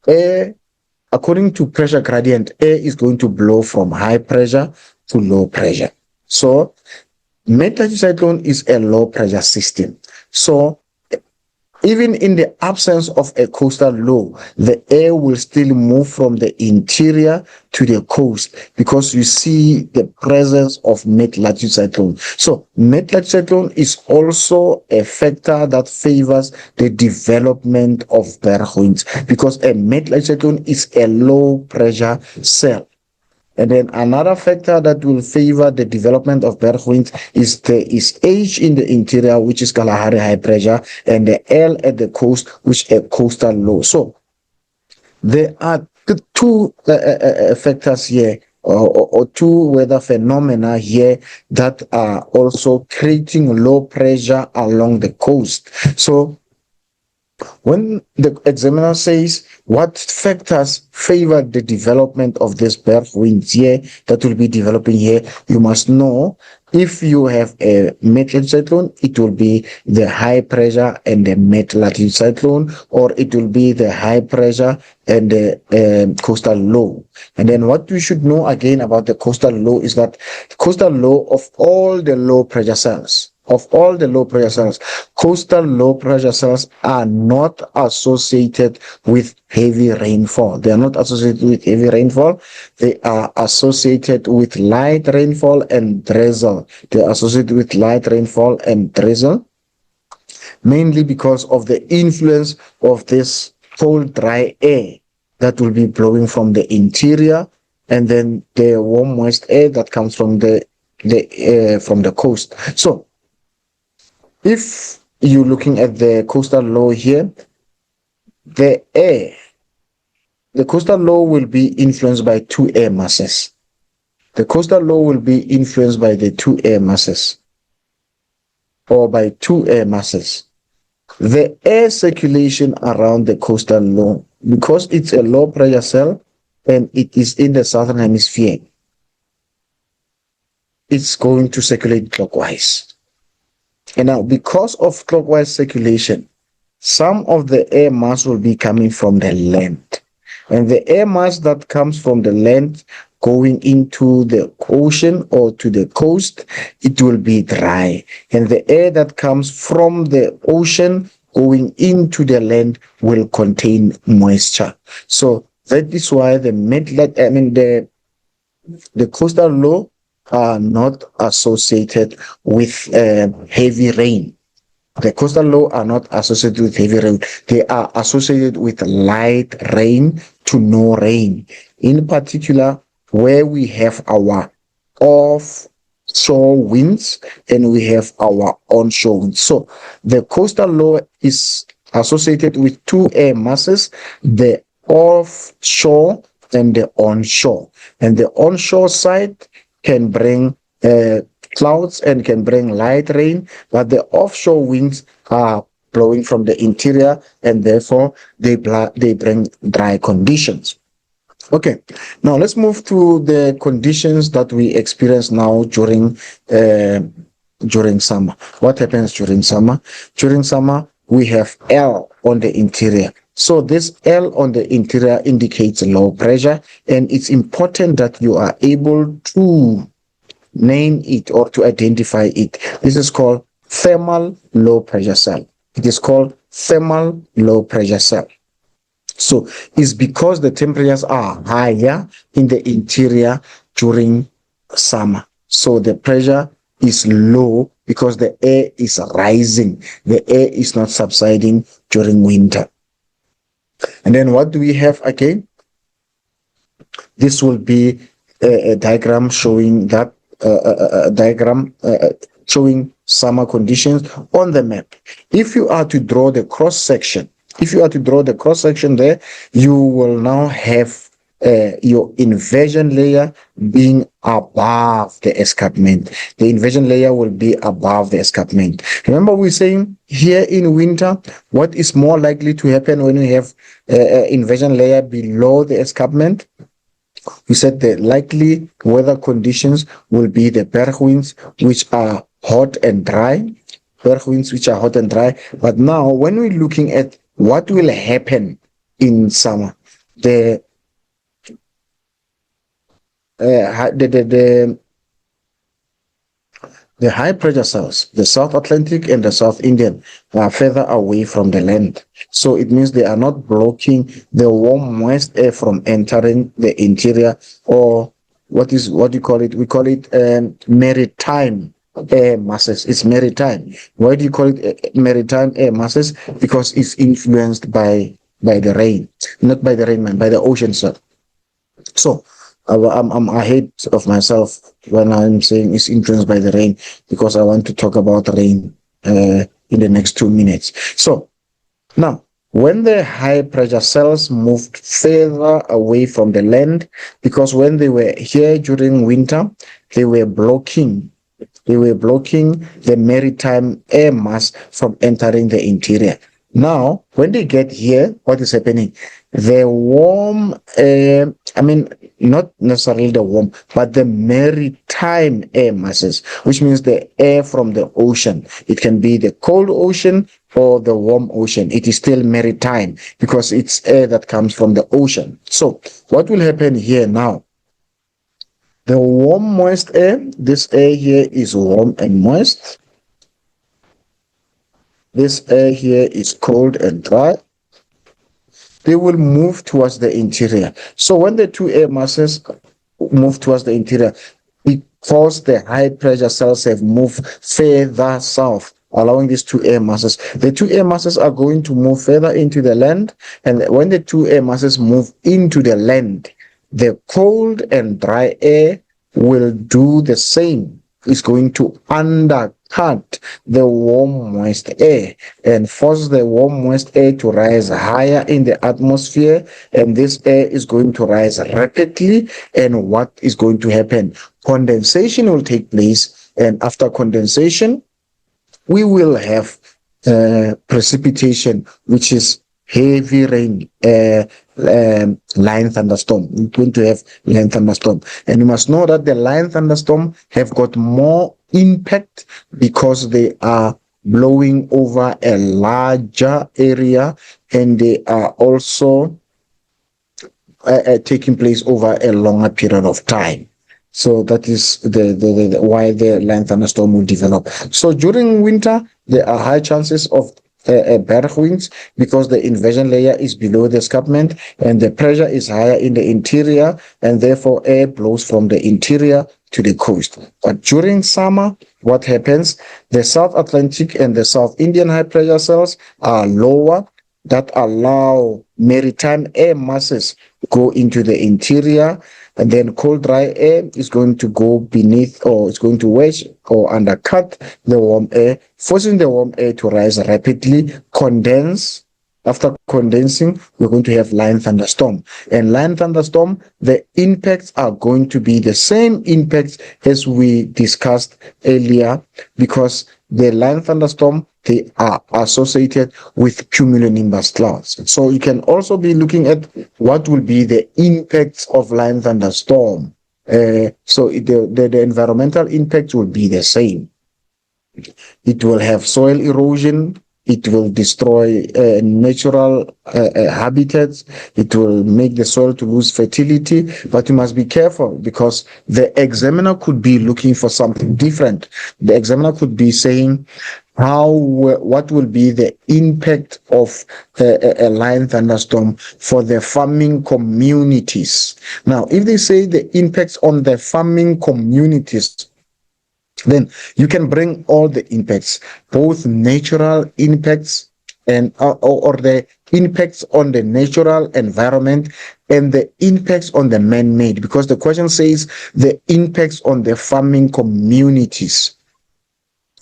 Speaker 1: air, according to pressure gradient, air is going to blow from high pressure to low pressure. So mid-latitude cyclone is a low pressure system. So even in the absence of a coastal low, the air will still move from the interior to the coast, because you see the presence of mid-latitude cyclone. So mid-latitude cyclone is also a factor that favors the development of berg winds, because a mid-latitude cyclone is a low pressure cell. And then another factor that will favor the development of berg winds is H in the interior, which is Kalahari high pressure, and the L at the coast, which is a coastal low. So there are two factors here, or two weather phenomena here, that are also creating low pressure along the coast. So when the examiner says what factors favor the development of this berg winds here that will be developing here, you must know if you have a mid-latitude cyclone, it will be the high pressure and the mid-latitude cyclone, or it will be the high pressure and the coastal low. And then what we should know again about the coastal low is that the coastal low, of all the low pressure cells, coastal low pressure cells are not associated with heavy rainfall. They are not associated with heavy rainfall. They are associated with light rainfall and drizzle. They are associated with light rainfall and drizzle, mainly because of the influence of this cold, dry air that will be blowing from the interior, and then the warm, moist air that comes from the coast. So if you're looking at the coastal low here, the coastal low will be influenced by two air masses. The coastal low will be influenced by the two air masses, or by two air masses. The air circulation around the coastal low, because it's a low pressure cell and it is in the southern hemisphere, it's going to circulate clockwise. And now, because of clockwise circulation, some of the air mass will be coming from the land. And the air mass that comes from the land going into the ocean or to the coast, it will be dry. And the air that comes from the ocean going into the land will contain moisture. So that is why the coastal low are not associated with heavy rain. The coastal low are not associated with heavy rain. They are associated with light rain to no rain. In particular, where we have our offshore winds and we have our onshore winds. So the coastal low is associated with two air masses, the offshore and the onshore. And the onshore side can bring clouds and can bring light rain, but the offshore winds are blowing from the interior and therefore they bring dry conditions. Okay, now let's move to the conditions that we experience now during summer. What happens during summer? During summer, we have L on the interior. So this L on the interior indicates low pressure, and it's important that you are able to name it or to identify it. This is called thermal low pressure cell. It is called thermal low pressure cell. So it's because the temperatures are higher in the interior during summer. So the pressure is low because the air is rising. The air is not subsiding during winter. And then what do we have again? This will be a diagram showing that diagram showing summer conditions on the map. If you are to draw the cross section, there, you will now have your inversion layer being above the escarpment. The inversion layer will be above the escarpment. Remember, we're saying here in winter, what is more likely to happen when we have inversion layer below the escarpment? We said the likely weather conditions will be the bergwinds, which are hot and dry. But now, when we're looking at what will happen in summer, the high pressure cells, the South Atlantic and the South Indian, are further away from the land. So it means they are not blocking the warm, moist air from entering the interior, or what do you call it? We call it maritime air masses. It's maritime. Why do you call it maritime air masses? Because it's influenced by the rain, not by the rain, man, by the ocean, sir. So I'm ahead of myself when I'm saying it's influenced by the rain, because I want to talk about rain in the next 2 minutes. So now, when the high pressure cells moved further away from the land, because when they were here during winter, they were blocking the maritime air mass from entering the interior. Now, when they get here, what is happening? The warm air, not necessarily the warm, but the maritime air masses, which means the air from the ocean. It can be the cold ocean or the warm ocean. It is still maritime because it's air that comes from the ocean. So, what will happen here now? The warm, moist air, this air here is warm and moist. This air here is cold and dry. They will move towards the interior. So when the two air masses move towards the interior, because the high pressure cells have moved further south, allowing these two air masses, the two air masses are going to move further into the land. And when the two air masses move into the land, the cold and dry air will do the same. It's going to undercut the warm, moist air and force the warm, moist air to rise higher in the atmosphere. And this air is going to rise rapidly. And what is going to happen? Condensation will take place. And after condensation, we will have precipitation, which is heavy rain, line thunderstorm. We're going to have line thunderstorm. And you must know that the line thunderstorm have got more impact because they are blowing over a larger area, and they are also taking place over a longer period of time. So that is the why the line thunderstorm will develop. So during winter, there are high chances of berg winds because the inversion layer is below the escarpment and the pressure is higher in the interior, and therefore air blows from the interior to the coast. But during summer, what happens? The South Atlantic and the South Indian high pressure cells are lower, that allow maritime air masses go into the interior, and then cold dry air is going to go beneath, or it's going to wedge or undercut the warm air, forcing the warm air to rise rapidly, condense. After condensing, we're going to have line thunderstorm. And line thunderstorm, the impacts are going to be the same impacts as we discussed earlier, because the line thunderstorm, they are associated with cumulonimbus clouds. So you can also be looking at what will be the impacts of line thunderstorm. So the environmental impact will be the same. It will have soil erosion. It will destroy natural habitats. It will make the soil to lose fertility. But you must be careful, because the examiner could be looking for something different. The examiner could be saying, what will be the impact of a line thunderstorm for the farming communities? Now, if they say the impacts on the farming communities, then you can bring all the impacts, both natural impacts and or the impacts on the natural environment and the impacts on the man-made, because the question says the impacts on the farming communities.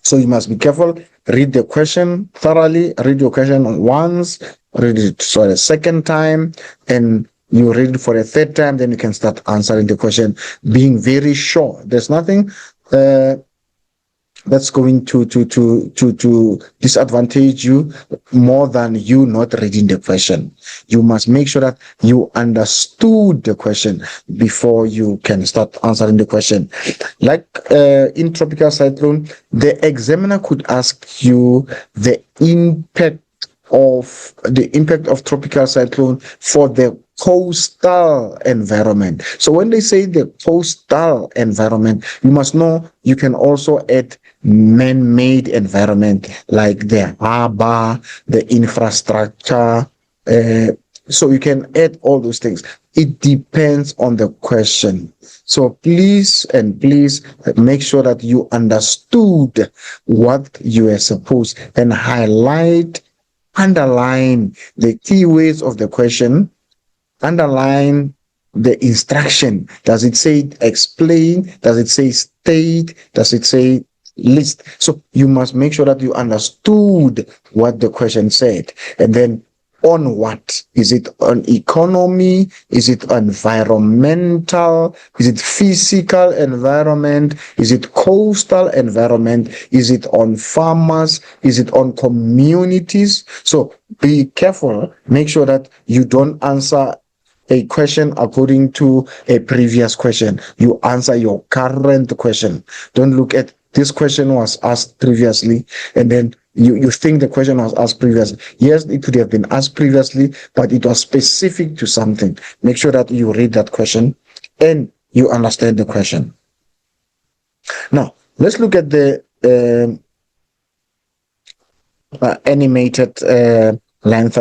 Speaker 1: So you must be careful. Read the question thoroughly. Read your question once. Read it for a second time, and you read it for a third time. Then you can start answering the question, being very sure. There's nothing that's going to disadvantage you more than you not reading the question. You must make sure that you understood the question before you can start answering the question. Like in tropical cyclone, the examiner could ask you the impact of tropical cyclone for the coastal environment. So when they say the coastal environment, you must know you can also add man-made environment like the harbor, the infrastructure. So you can add all those things. It depends on the question. So please make sure that you understood what you are supposed, and underline the key words of the question, underline the instruction. Does it say explain? Does it say state? Does it say list? So you must make sure that you understood what the question said. And then on what? Is it on economy? Is it environmental? Is it physical environment? Is it coastal environment? Is it on farmers? Is it on communities? So be careful. Make sure that you don't answer a question according to a previous question. You answer your current question. Don't look at this question was asked previously, and then you think the question was asked previously. Yes, it could have been asked previously, but it was specific to something. Make sure that you read that question and you understand the question. Now, let's look at the animated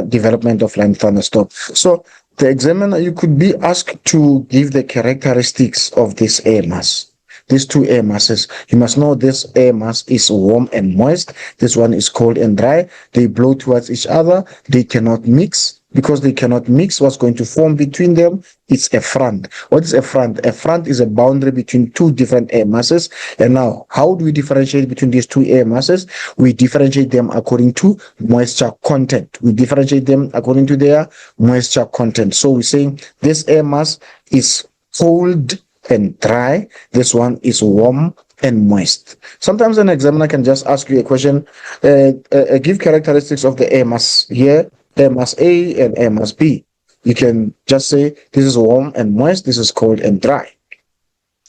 Speaker 1: development of line thunderstorm. So the examiner, you could be asked to give the characteristics of this air mass. These two air masses, you must know this air mass is warm and moist. This one is cold and dry. They blow towards each other. They cannot mix. Because they cannot mix, what's going to form between them? It's a front. What is a front? A front is a boundary between two different air masses. And now, how do we differentiate between these two air masses? We differentiate them according to moisture content. We differentiate them according to their moisture content. So we're saying this air mass is cold and dry. This one is warm and moist. Sometimes an examiner can just ask you a question, give characteristics of the air mass here, air mass A and air mass B. You can just say this is warm and moist, this is cold and dry.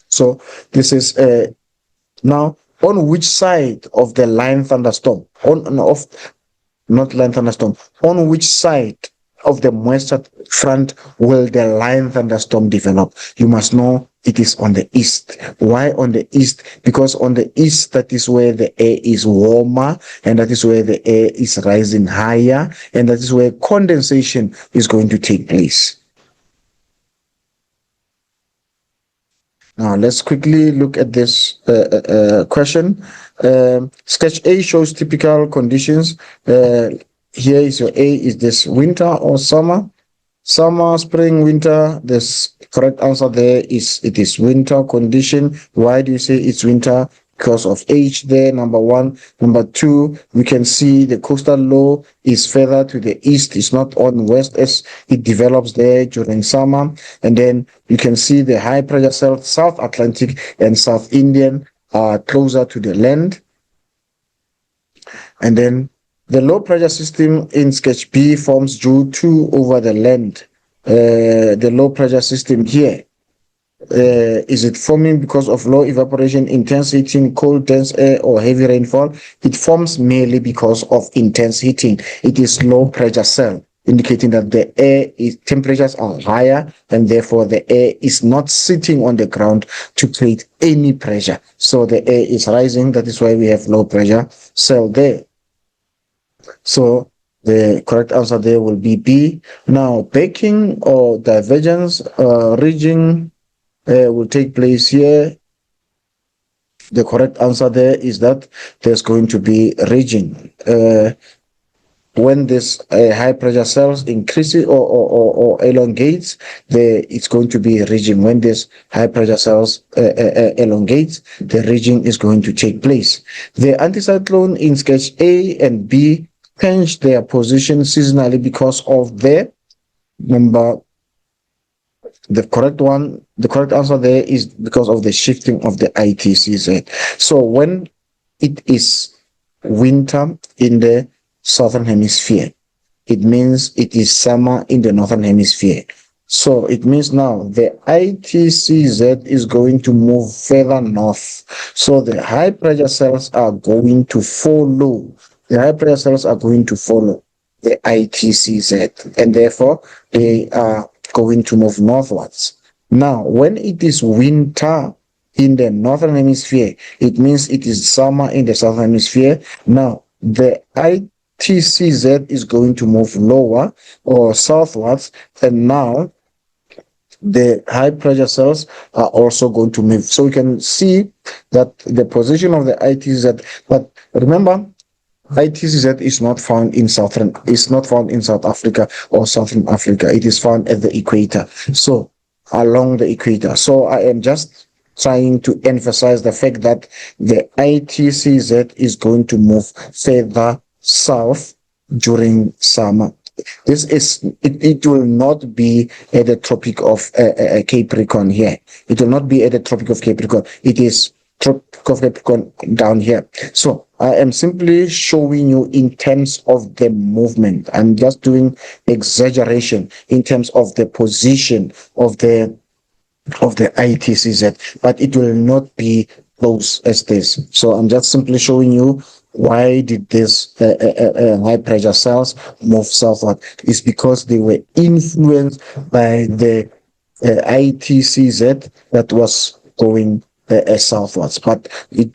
Speaker 1: So this is now on which side of the line thunderstorm, not line thunderstorm, on which side of the moisture front will the line thunderstorm develop? You must know it is on the east. Why on the east? Because on the east, that is where the air is warmer, and that is where the air is rising higher, and that is where condensation is going to take place. Now, let's quickly look at this question. Sketch A shows typical conditions. Here is your A. Is this winter or summer? Summer, spring, winter. The correct answer there is it is winter condition. Why do you say it's winter? Because of H there, number one. Number two, we can see the coastal low is further to the east. It's not on west as it develops there during summer. And then you can see the high pressure cell, South Atlantic and South Indian are closer to the land. And then the low pressure system in sketch B forms due to over the land. The low pressure system here, is it forming because of low evaporation, intense heating, cold, dense air, or heavy rainfall? It forms merely because of intense heating. It is low pressure cell, indicating that the air temperatures are higher, and therefore the air is not sitting on the ground to create any pressure. So the air is rising. That is why we have low pressure cell there. So the correct answer there will be B. Now, baking or divergence ridging will take place here. The correct answer there is that there's going to be ridging. When this high pressure cells increases or elongates, it's going to be ridging. When this high pressure cells elongates, the ridging is going to take place. The anticyclone in sketch A and B change their position seasonally because of the correct answer there is because of the shifting of the ITCZ. So when it is winter in the southern hemisphere, it means it is summer in the northern hemisphere. So it means now the ITCZ is going to move further north. So the high pressure cells are going to follow. The high pressure cells are going to follow the ITCZ, and therefore they are going to move northwards. Now, when it is winter in the northern hemisphere, it means it is summer in the southern hemisphere. Now, the ITCZ is going to move lower or southwards, and now the high pressure cells are also going to move. So you can see that the position of the ITCZ, but remember, ITCZ is not found in South Africa or Southern Africa. It is found at the equator. So along the equator. So I am just trying to emphasize the fact that the ITCZ is going to move further south during summer. It will not be at the Tropic of Capricorn here. It will not be at the Tropic of Capricorn. It is Tropic of Capricorn down here. So I am simply showing you in terms of the movement. I'm just doing exaggeration in terms of the position of the ITCZ, but it will not be close as this. So I'm just simply showing you why did this high pressure cells move southward. It's because they were influenced by the ITCZ that was going southwards. But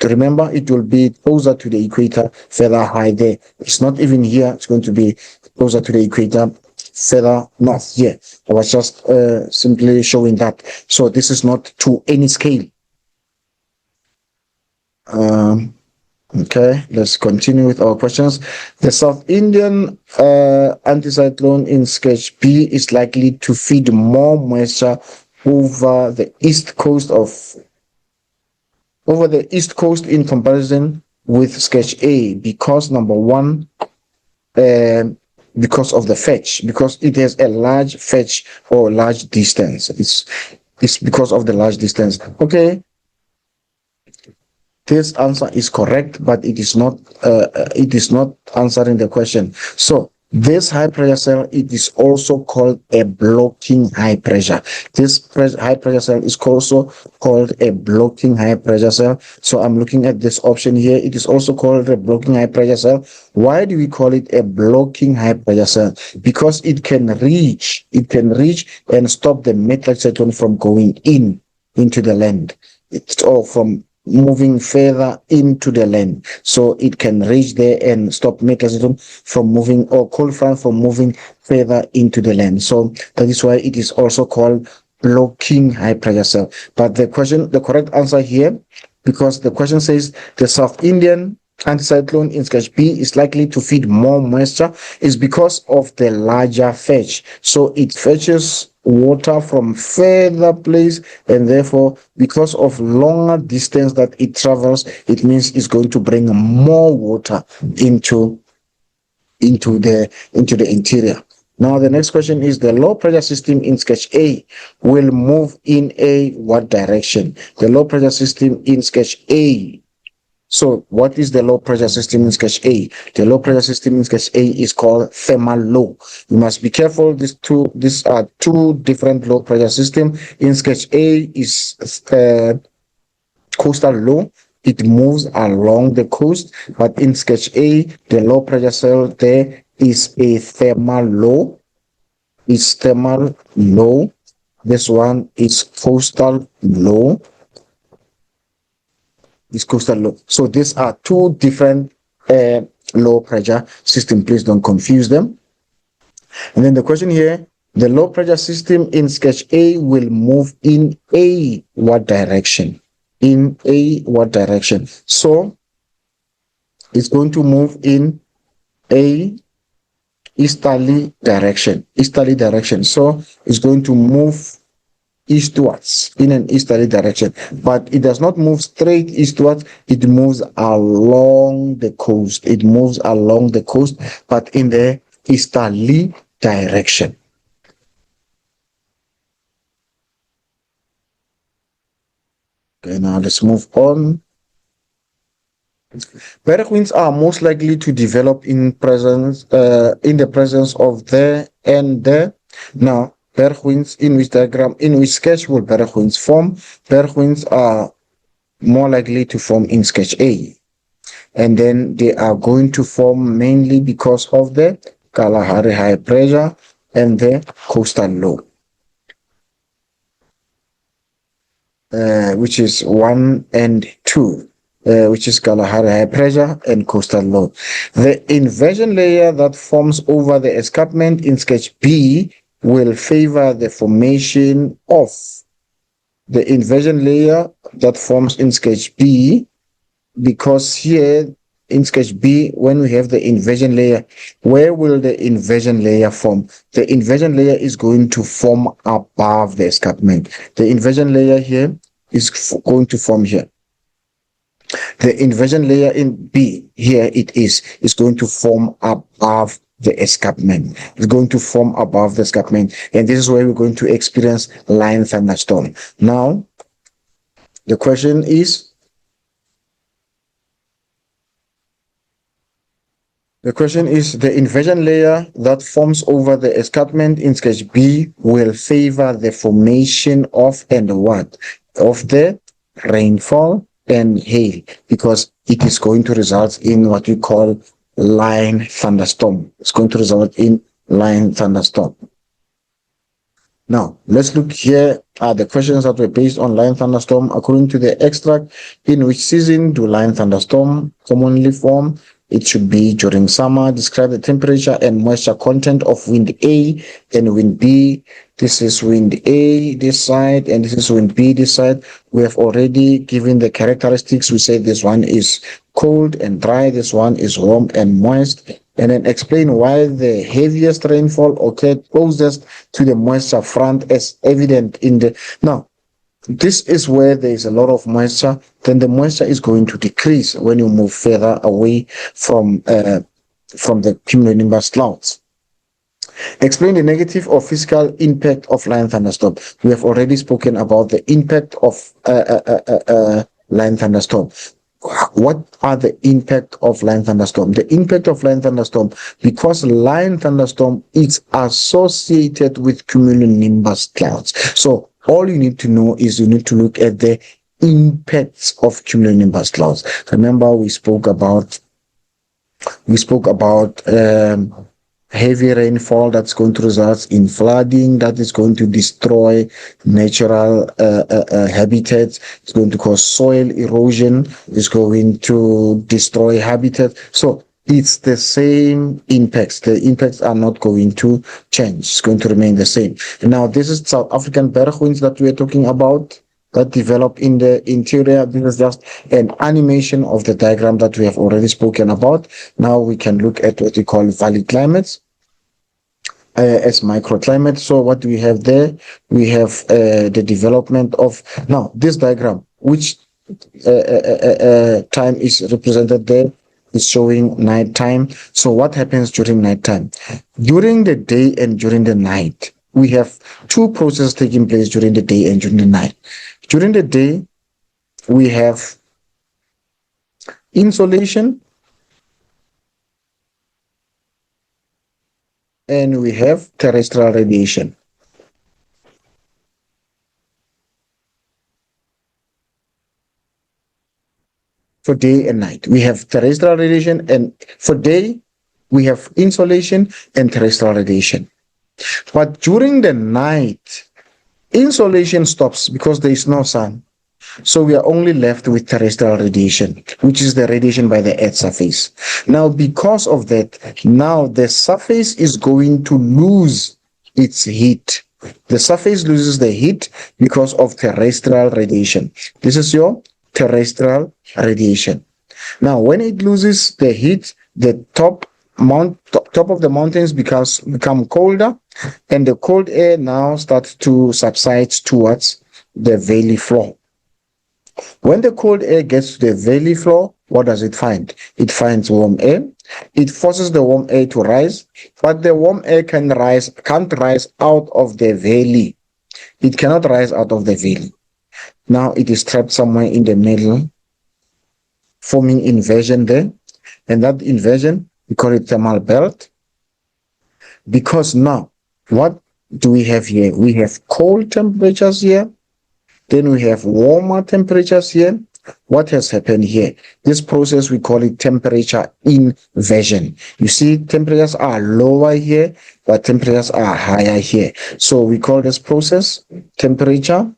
Speaker 1: remember, it will be closer to the equator, further high there. It's not even here. It's going to be closer to the equator, further north here. I was just simply showing that. So this is not to any scale. Okay, let's continue with our questions. The South Indian anticyclone in sketch B is likely to feed more moisture over the east coast in comparison with sketch A because number one, because of the fetch, because it has a large fetch or large distance. It's because of the large distance. Okay. This answer is correct, but it is not answering the question. So This high pressure cell, it is also called a blocking high pressure. This high pressure cell is also called a blocking high pressure cell. So I'm looking at this option here. It is also called a blocking high pressure cell. Why do we call it a blocking high pressure cell? Because it can reach and stop the metal cyclone from going into the land. It's all from moving further into the land, so it can reach there and stop mechanism from moving, or cold front from moving further into the land. So that is why it is also called blocking high pressure cell. But the correct answer here, because the question says the South Indian anticyclone in sketch B is likely to feed more moisture, is because of the larger fetch. So it fetches water from further place, and therefore because of longer distance that it travels, it means it's going to bring more water into the interior. Now the next question is, the low pressure system in sketch A will move in a what direction? The low pressure system in sketch A. So what is the low pressure system in sketch A? The low pressure system in sketch A is called thermal low. You must be careful. These are two different low pressure systems. In sketch A is coastal low. It moves along the coast. But in sketch A, the low pressure cell there is a thermal low. It's thermal low. This one is coastal low. Is coastal low. So these are two different low pressure system. Please don't confuse them. And then the question here, the low pressure system in sketch A will move in a what direction? In a what direction? So it's going to move in a easterly direction. Easterly direction. So it's going to move eastwards, in an easterly direction, but it does not move straight eastwards. It moves along the coast. It moves along the coast, but in the easterly direction. Okay, now let's move on. Winds are most likely to develop in the presence of the and the. Now, winds, in which sketch will winds form? Winds are more likely to form in sketch A. And then they are going to form mainly because of the Kalahari high pressure and the coastal low, which is 1 and 2. Which is Kalahari high pressure and coastal low. The inversion layer that forms over the escarpment in sketch B will favor the formation of the inversion layer that forms in sketch B, because here in sketch B, when we have the inversion layer, where will the inversion layer form? The inversion layer is going to form above the escarpment. The inversion layer here is going to form here. The inversion layer in B, here it is going to form above the escarpment. It's going to form above the escarpment. And this is where we're going to experience line thunderstorm. Now, the question is, the inversion layer that forms over the escarpment in sketch B will favor the formation of and what? Of the rainfall and hail, because it is going to result in what we call line thunderstorm. It's going to result in line thunderstorm. Now, let's look here at the questions that were based on line thunderstorm. According to the extract, in which season do line thunderstorm commonly form? It should be during summer. Describe the temperature and moisture content of wind A and wind B. This is wind A this side, and this is wind B this side. We have already given the characteristics. We said this one is cold and dry, this one is warm and moist. And then explain why the heaviest rainfall occurred closest to the moisture front, as evident in the... Now, this is where there is a lot of moisture. Then the moisture is going to decrease when you move further away from the cumulonimbus clouds. Explain the negative or physical impact of line thunderstorm. We have already spoken about the impact of line thunderstorm. what are the impact of line thunderstorm? The impact of line thunderstorm, because line thunderstorm is associated with cumulonimbus clouds. So all you need to know is you need to look at the impacts of cumulonimbus clouds. Remember, we spoke about heavy rainfall that's going to result in flooding, that is going to destroy natural habitats. It's going to cause soil erosion. It's going to destroy habitat. So it's the same impacts. The impacts are not going to change. It's going to remain the same. Now, this is South African bergwinds that we are talking about that develop in the interior. This is just an animation of the diagram that we have already spoken about. Now we can look at what we call valley climates as microclimate. So what do we have there? We have the development of, now this diagram, which time is represented there, is showing night time. So what happens during night time? During the day and during the night, we have two processes taking place during the day and during the night. During the day, we have insolation and we have terrestrial radiation. For day and night, we have terrestrial radiation, and for day, we have insolation and terrestrial radiation. But during the night, insolation stops because there is no sun. So we are only left with terrestrial radiation, which is the radiation by the Earth's surface. Now, because of that, now the surface is going to lose its heat. The surface loses the heat because of terrestrial radiation. This is your terrestrial radiation. Now, when it loses the heat, the top of the mountains become colder, and the cold air now starts to subside towards the valley floor. When the cold air gets to the valley floor, what does it find? It finds warm air. It forces the warm air to rise, but the warm air can't rise out of the valley. It cannot rise out of the valley. Now it is trapped somewhere in the middle, forming inversion there. And that inversion, we call it thermal belt. Because now, what do we have here? We have cold temperatures here. Then we have warmer temperatures here. What has happened here? This process, we call it temperature inversion. You see, temperatures are lower here, but temperatures are higher here. So we call this process temperature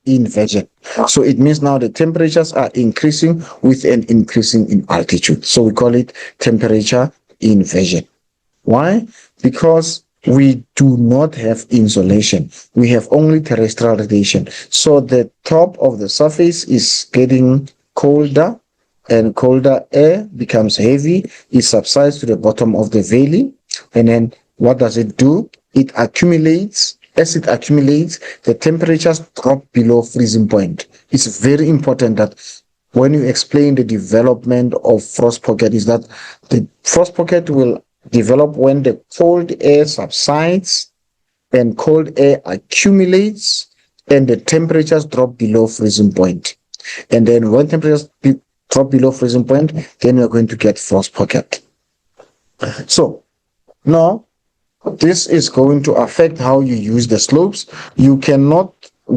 Speaker 1: inversion. So it means now the temperatures are increasing with an increasing in altitude. So we call it temperature inversion. Why? Because we do not have insolation. We have only terrestrial radiation. So the top of the surface is getting colder, and colder air becomes heavy. It subsides to the bottom of the valley. And then what does it do? It accumulates. As it accumulates, the temperatures drop below freezing point. It's very important that when you explain the development of frost pocket, is that the frost pocket will develop when the cold air subsides and cold air accumulates and the temperatures drop below freezing point. And then when temperatures drop below freezing point, then you're going to get frost pocket. So now this is going to affect how you use the slopes. You cannot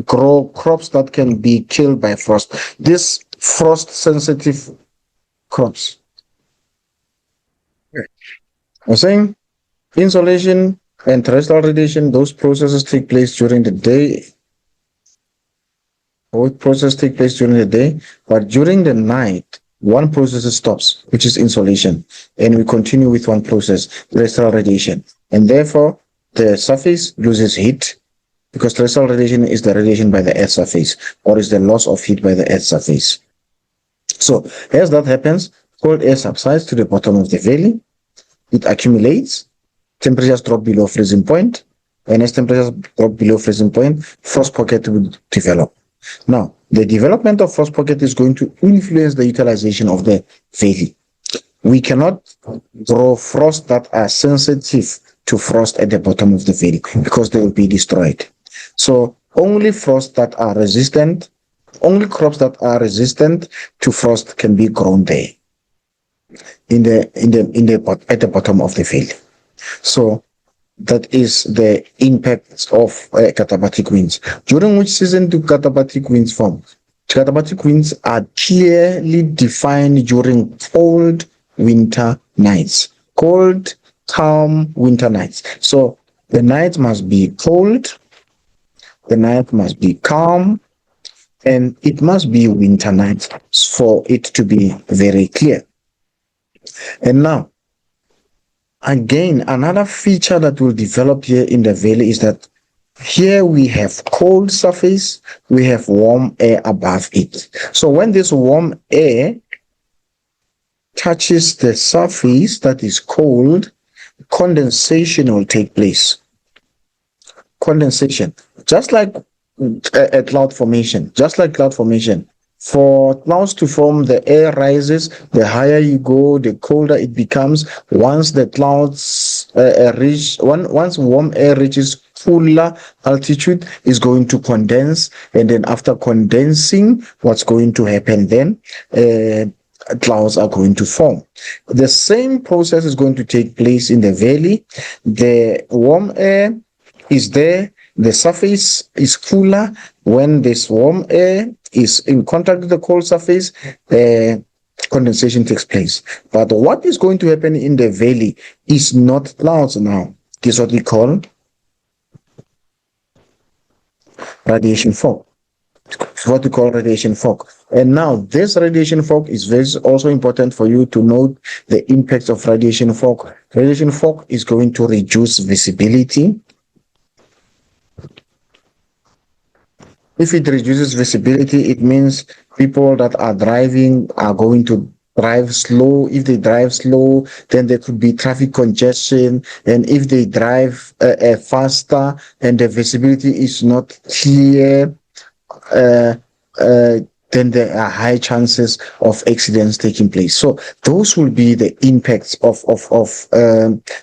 Speaker 1: grow crops that can be killed by frost. This frost sensitive crops. I was saying insolation and terrestrial radiation, those processes take place during the day. Both processes take place during the day, but during the night, one process stops, which is insolation, and we continue with one process, terrestrial radiation. And therefore, the surface loses heat because terrestrial radiation is the radiation by the Earth's surface, or is the loss of heat by the Earth's surface. So as that happens, cold air subsides to the bottom of the valley. It accumulates, temperatures drop below freezing point, and as temperatures drop below freezing point, frost pocket will develop. Now, the development of frost pocket is going to influence the utilization of the valley. We cannot grow frost that are sensitive to frost at the bottom of the valley because they will be destroyed. So only frost that are resistant Only crops that are resistant to frost can be grown there at the bottom of the valley. So that is the impact of katabatic winds. During which season do katabatic winds form? Katabatic winds are clearly defined during cold winter nights. Cold, calm winter nights. So the night must be cold, the night must be calm, and it must be winter night for it to be very clear. And now, again, another feature that will develop here in the valley is that here we have cold surface, we have warm air above it. So when this warm air touches the surface that is cold, condensation will take place. Condensation, just like a cloud formation, For clouds to form, the air rises. The higher you go, the colder it becomes. Once the clouds once warm air reaches cooler altitude, is going to condense, and then after condensing, what's going to happen then? Clouds are going to form. The same process is going to take place in the valley. The warm air is there, the surface is cooler. When this warm air is in contact with the cold surface, condensation takes place. But what is going to happen in the valley is not clouds now. This is what we call radiation fog. What we call radiation fog. And now this radiation fog is very also important for you to note the impacts of radiation fog. Radiation fog is going to reduce visibility. If it reduces visibility, it means people that are driving are going to drive slow. If they drive slow, then there could be traffic congestion. And if they drive faster and the visibility is not clear, then there are high chances of accidents taking place. So those will be the impacts of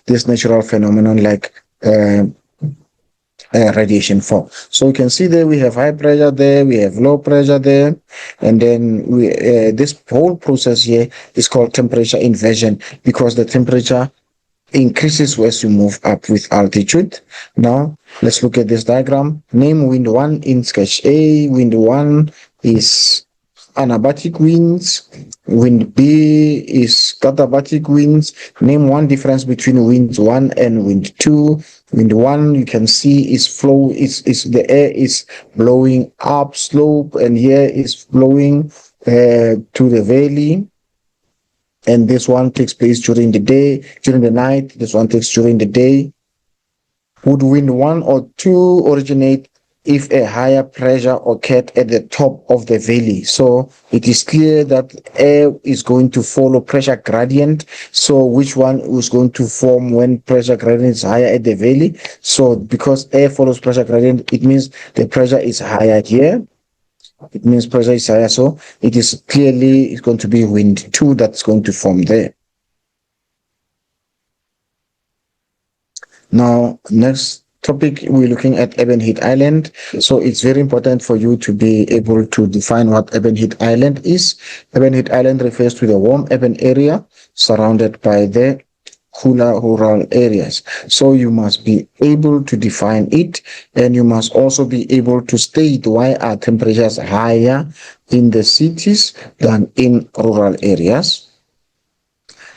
Speaker 1: this natural phenomenon, like radiation fog. So you can see there we have high pressure there, we have low pressure there, and then this whole process here is called temperature inversion, because the temperature increases as you move up with altitude. Now let's look at this diagram. Name wind 1 in sketch A. Wind 1 is anabatic winds. Wind B is katabatic winds. Name one difference between wind 1 and wind 2. Wind 1, you can see, is the air is blowing up slope, and here is blowing to the valley. And this one takes place during the night. This one takes during the day. Would wind 1 or 2 originate if a higher pressure occurred at the top of the valley? So it is clear that air is going to follow pressure gradient. So which one is going to form when pressure gradient is higher at the valley? So because air follows pressure gradient, it means the pressure is higher here. It means pressure is higher. So it is clearly it's going to be wind 2 that's going to form there. Now, next topic, we're looking at urban heat island. So it's very important for you to be able to define what urban heat island is. Urban heat island refers to the warm urban area surrounded by the cooler rural areas. So you must be able to define it, and you must also be able to state why are temperatures higher in the cities than in rural areas.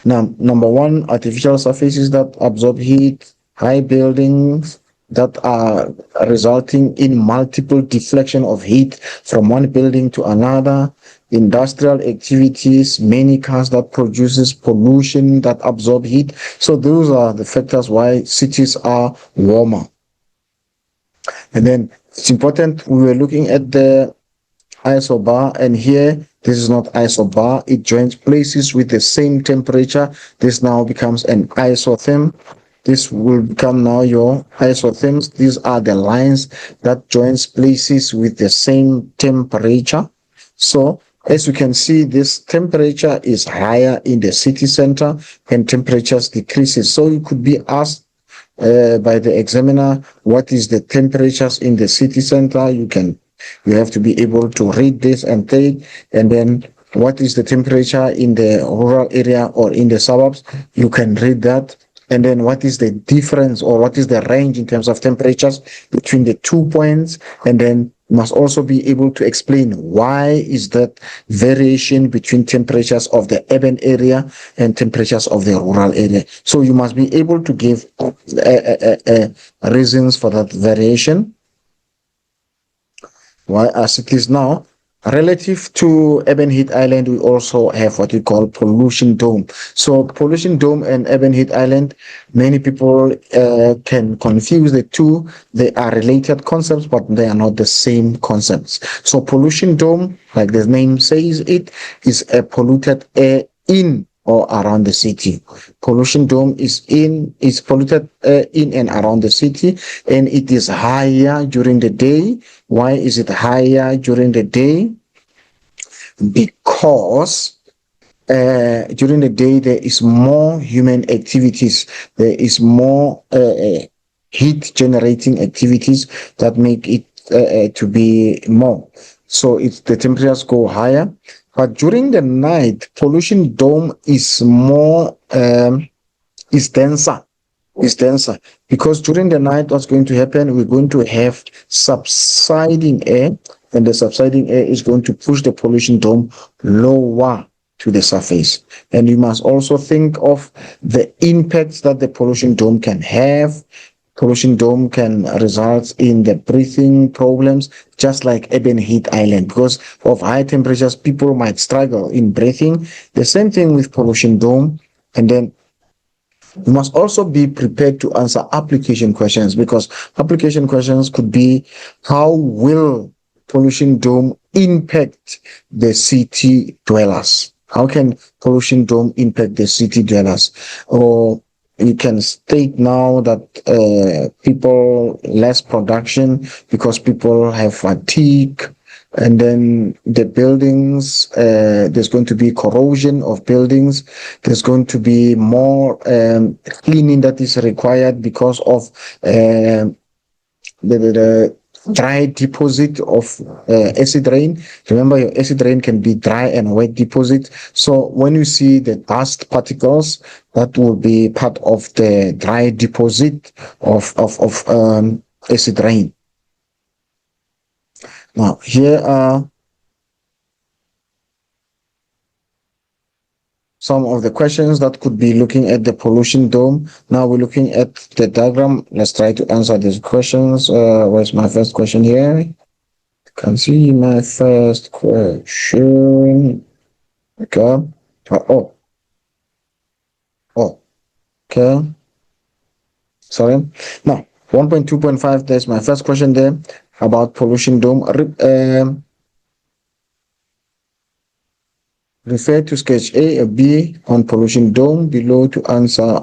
Speaker 1: Now, number one, artificial surfaces that absorb heat, high buildings that are resulting in multiple deflection of heat from one building to another, industrial activities, many cars that produces pollution that absorb heat. So those are the factors why cities are warmer. And then it's important, we were looking at the isobar, and here this is not isobar, it joins places with the same temperature. This now becomes an isotherm. This will become now your isotherms. These are the lines that joins places with the same temperature. So as you can see, this temperature is higher in the city center and temperatures decreases. So you could be asked by the examiner, what is the temperatures in the city center? You can You have to be able to read this and take, and then what is the temperature in the rural area or in the suburbs? You can read that. And then what is the difference or what is the range in terms of temperatures between the 2 points? And then you must also be able to explain why is that variation between temperatures of the urban area and temperatures of the rural area. So you must be able to give reasons for that variation. Why, as it is now, relative to urban heat island, we also have what we call pollution dome. So pollution dome and urban heat island, many people can confuse the two. They are related concepts, but they are not the same concepts. So pollution dome, like the name says, it is a polluted air in or around the city. Pollution dome is polluted in and around the city, and it is higher during the day. Why is it higher during the day? Because during the day there is more human activities. There is more heat generating activities that make it to be more. So it's the temperatures go higher. But during the night, pollution dome is more is denser. Is denser because during the night, what's going to happen? We're going to have subsiding air, and the subsiding air is going to push the pollution dome lower to the surface. And you must also think of the impacts that the pollution dome can have. Pollution dome can result in the breathing problems, just like urban heat island. Because of high temperatures, people might struggle in breathing. The same thing with pollution dome. And then you must also be prepared to answer application questions, because application questions could be: how will pollution dome impact the city dwellers? How can pollution dome impact the city dwellers? Or you can state now that people less production because people have fatigue, and then the buildings, there's going to be corrosion of buildings. There's going to be more cleaning that is required because of the dry deposit of acid rain. Remember, your acid rain can be dry and wet deposit. So when you see the dust particles, that will be part of the dry deposit of acid rain. Now, here are some of the questions that could be looking at the pollution dome. Now we're looking at the diagram. Let's try to answer these questions. Where's my first question here? You can see my first question. Okay. Okay. Sorry. Now, 1.2.5, there's my first question there about pollution dome. Refer to sketch A or B on pollution dome below to answer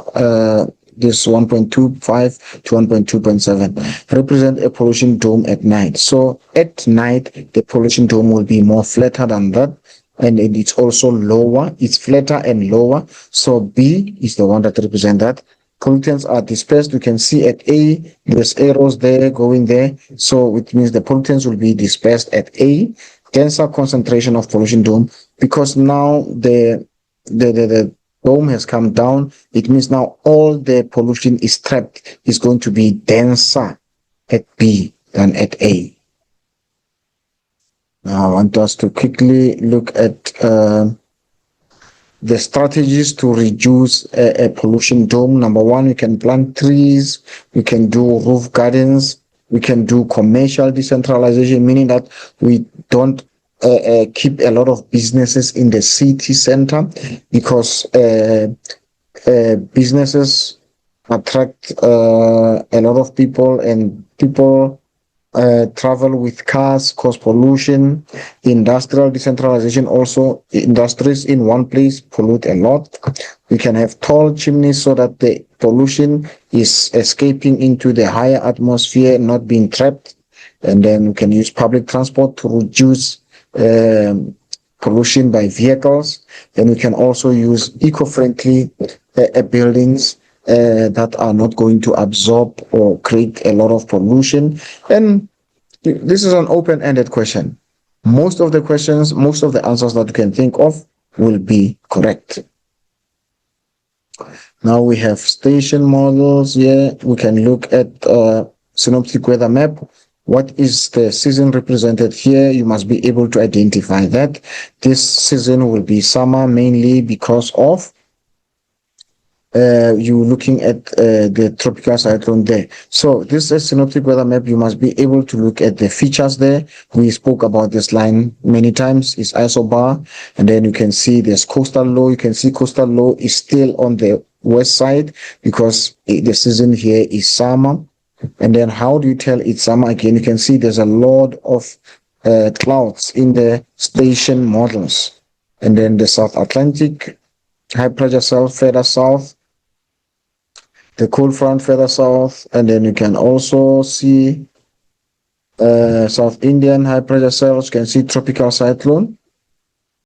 Speaker 1: this 1.25 to 1.2.7. Represent a pollution dome at night. So at night, the pollution dome will be more flatter than that, and it's also lower. It's flatter and lower. So B is the one that represents that. Pollutants are dispersed. You can see at A, there's arrows there going there. So it means the pollutants will be dispersed at A. Denser concentration of pollution dome, because now the dome has come down. It means now all the pollution is trapped, is going to be denser at B than at A. Now I want us to quickly look at the strategies to reduce a pollution dome. Number one, we can plant trees, we can do roof gardens, we can do commercial decentralization, meaning that we don't keep a lot of businesses in the city center, because businesses attract a lot of people, and people travel with cars, cause pollution. Industrial decentralization also, industries in one place pollute a lot. We can have tall chimneys so that the pollution is escaping into the higher atmosphere, not being trapped. And then we can use public transport to reduce pollution by vehicles. Then we can also use eco-friendly buildings that are not going to absorb or create a lot of pollution. And This is an open-ended question. Most of the questions, most of the answers that you can think of will be correct. Now we have station models here. We can look at synoptic weather map. What is the season represented here? You must be able to identify that. This season will be summer mainly because of you looking at the tropical cyclone there. So this is synoptic weather map. You must be able to look at the features there. We spoke about this line many times. It's isobar, and then you can see there's coastal low. You can see coastal low is still on the west side because the season here is summer. And then how do you tell it's summer? Again, you can see there's a lot of clouds in the station models. And then the South Atlantic high pressure cell further south, the cold front further south, and then you can also see South Indian high pressure cells. You can see tropical cyclone.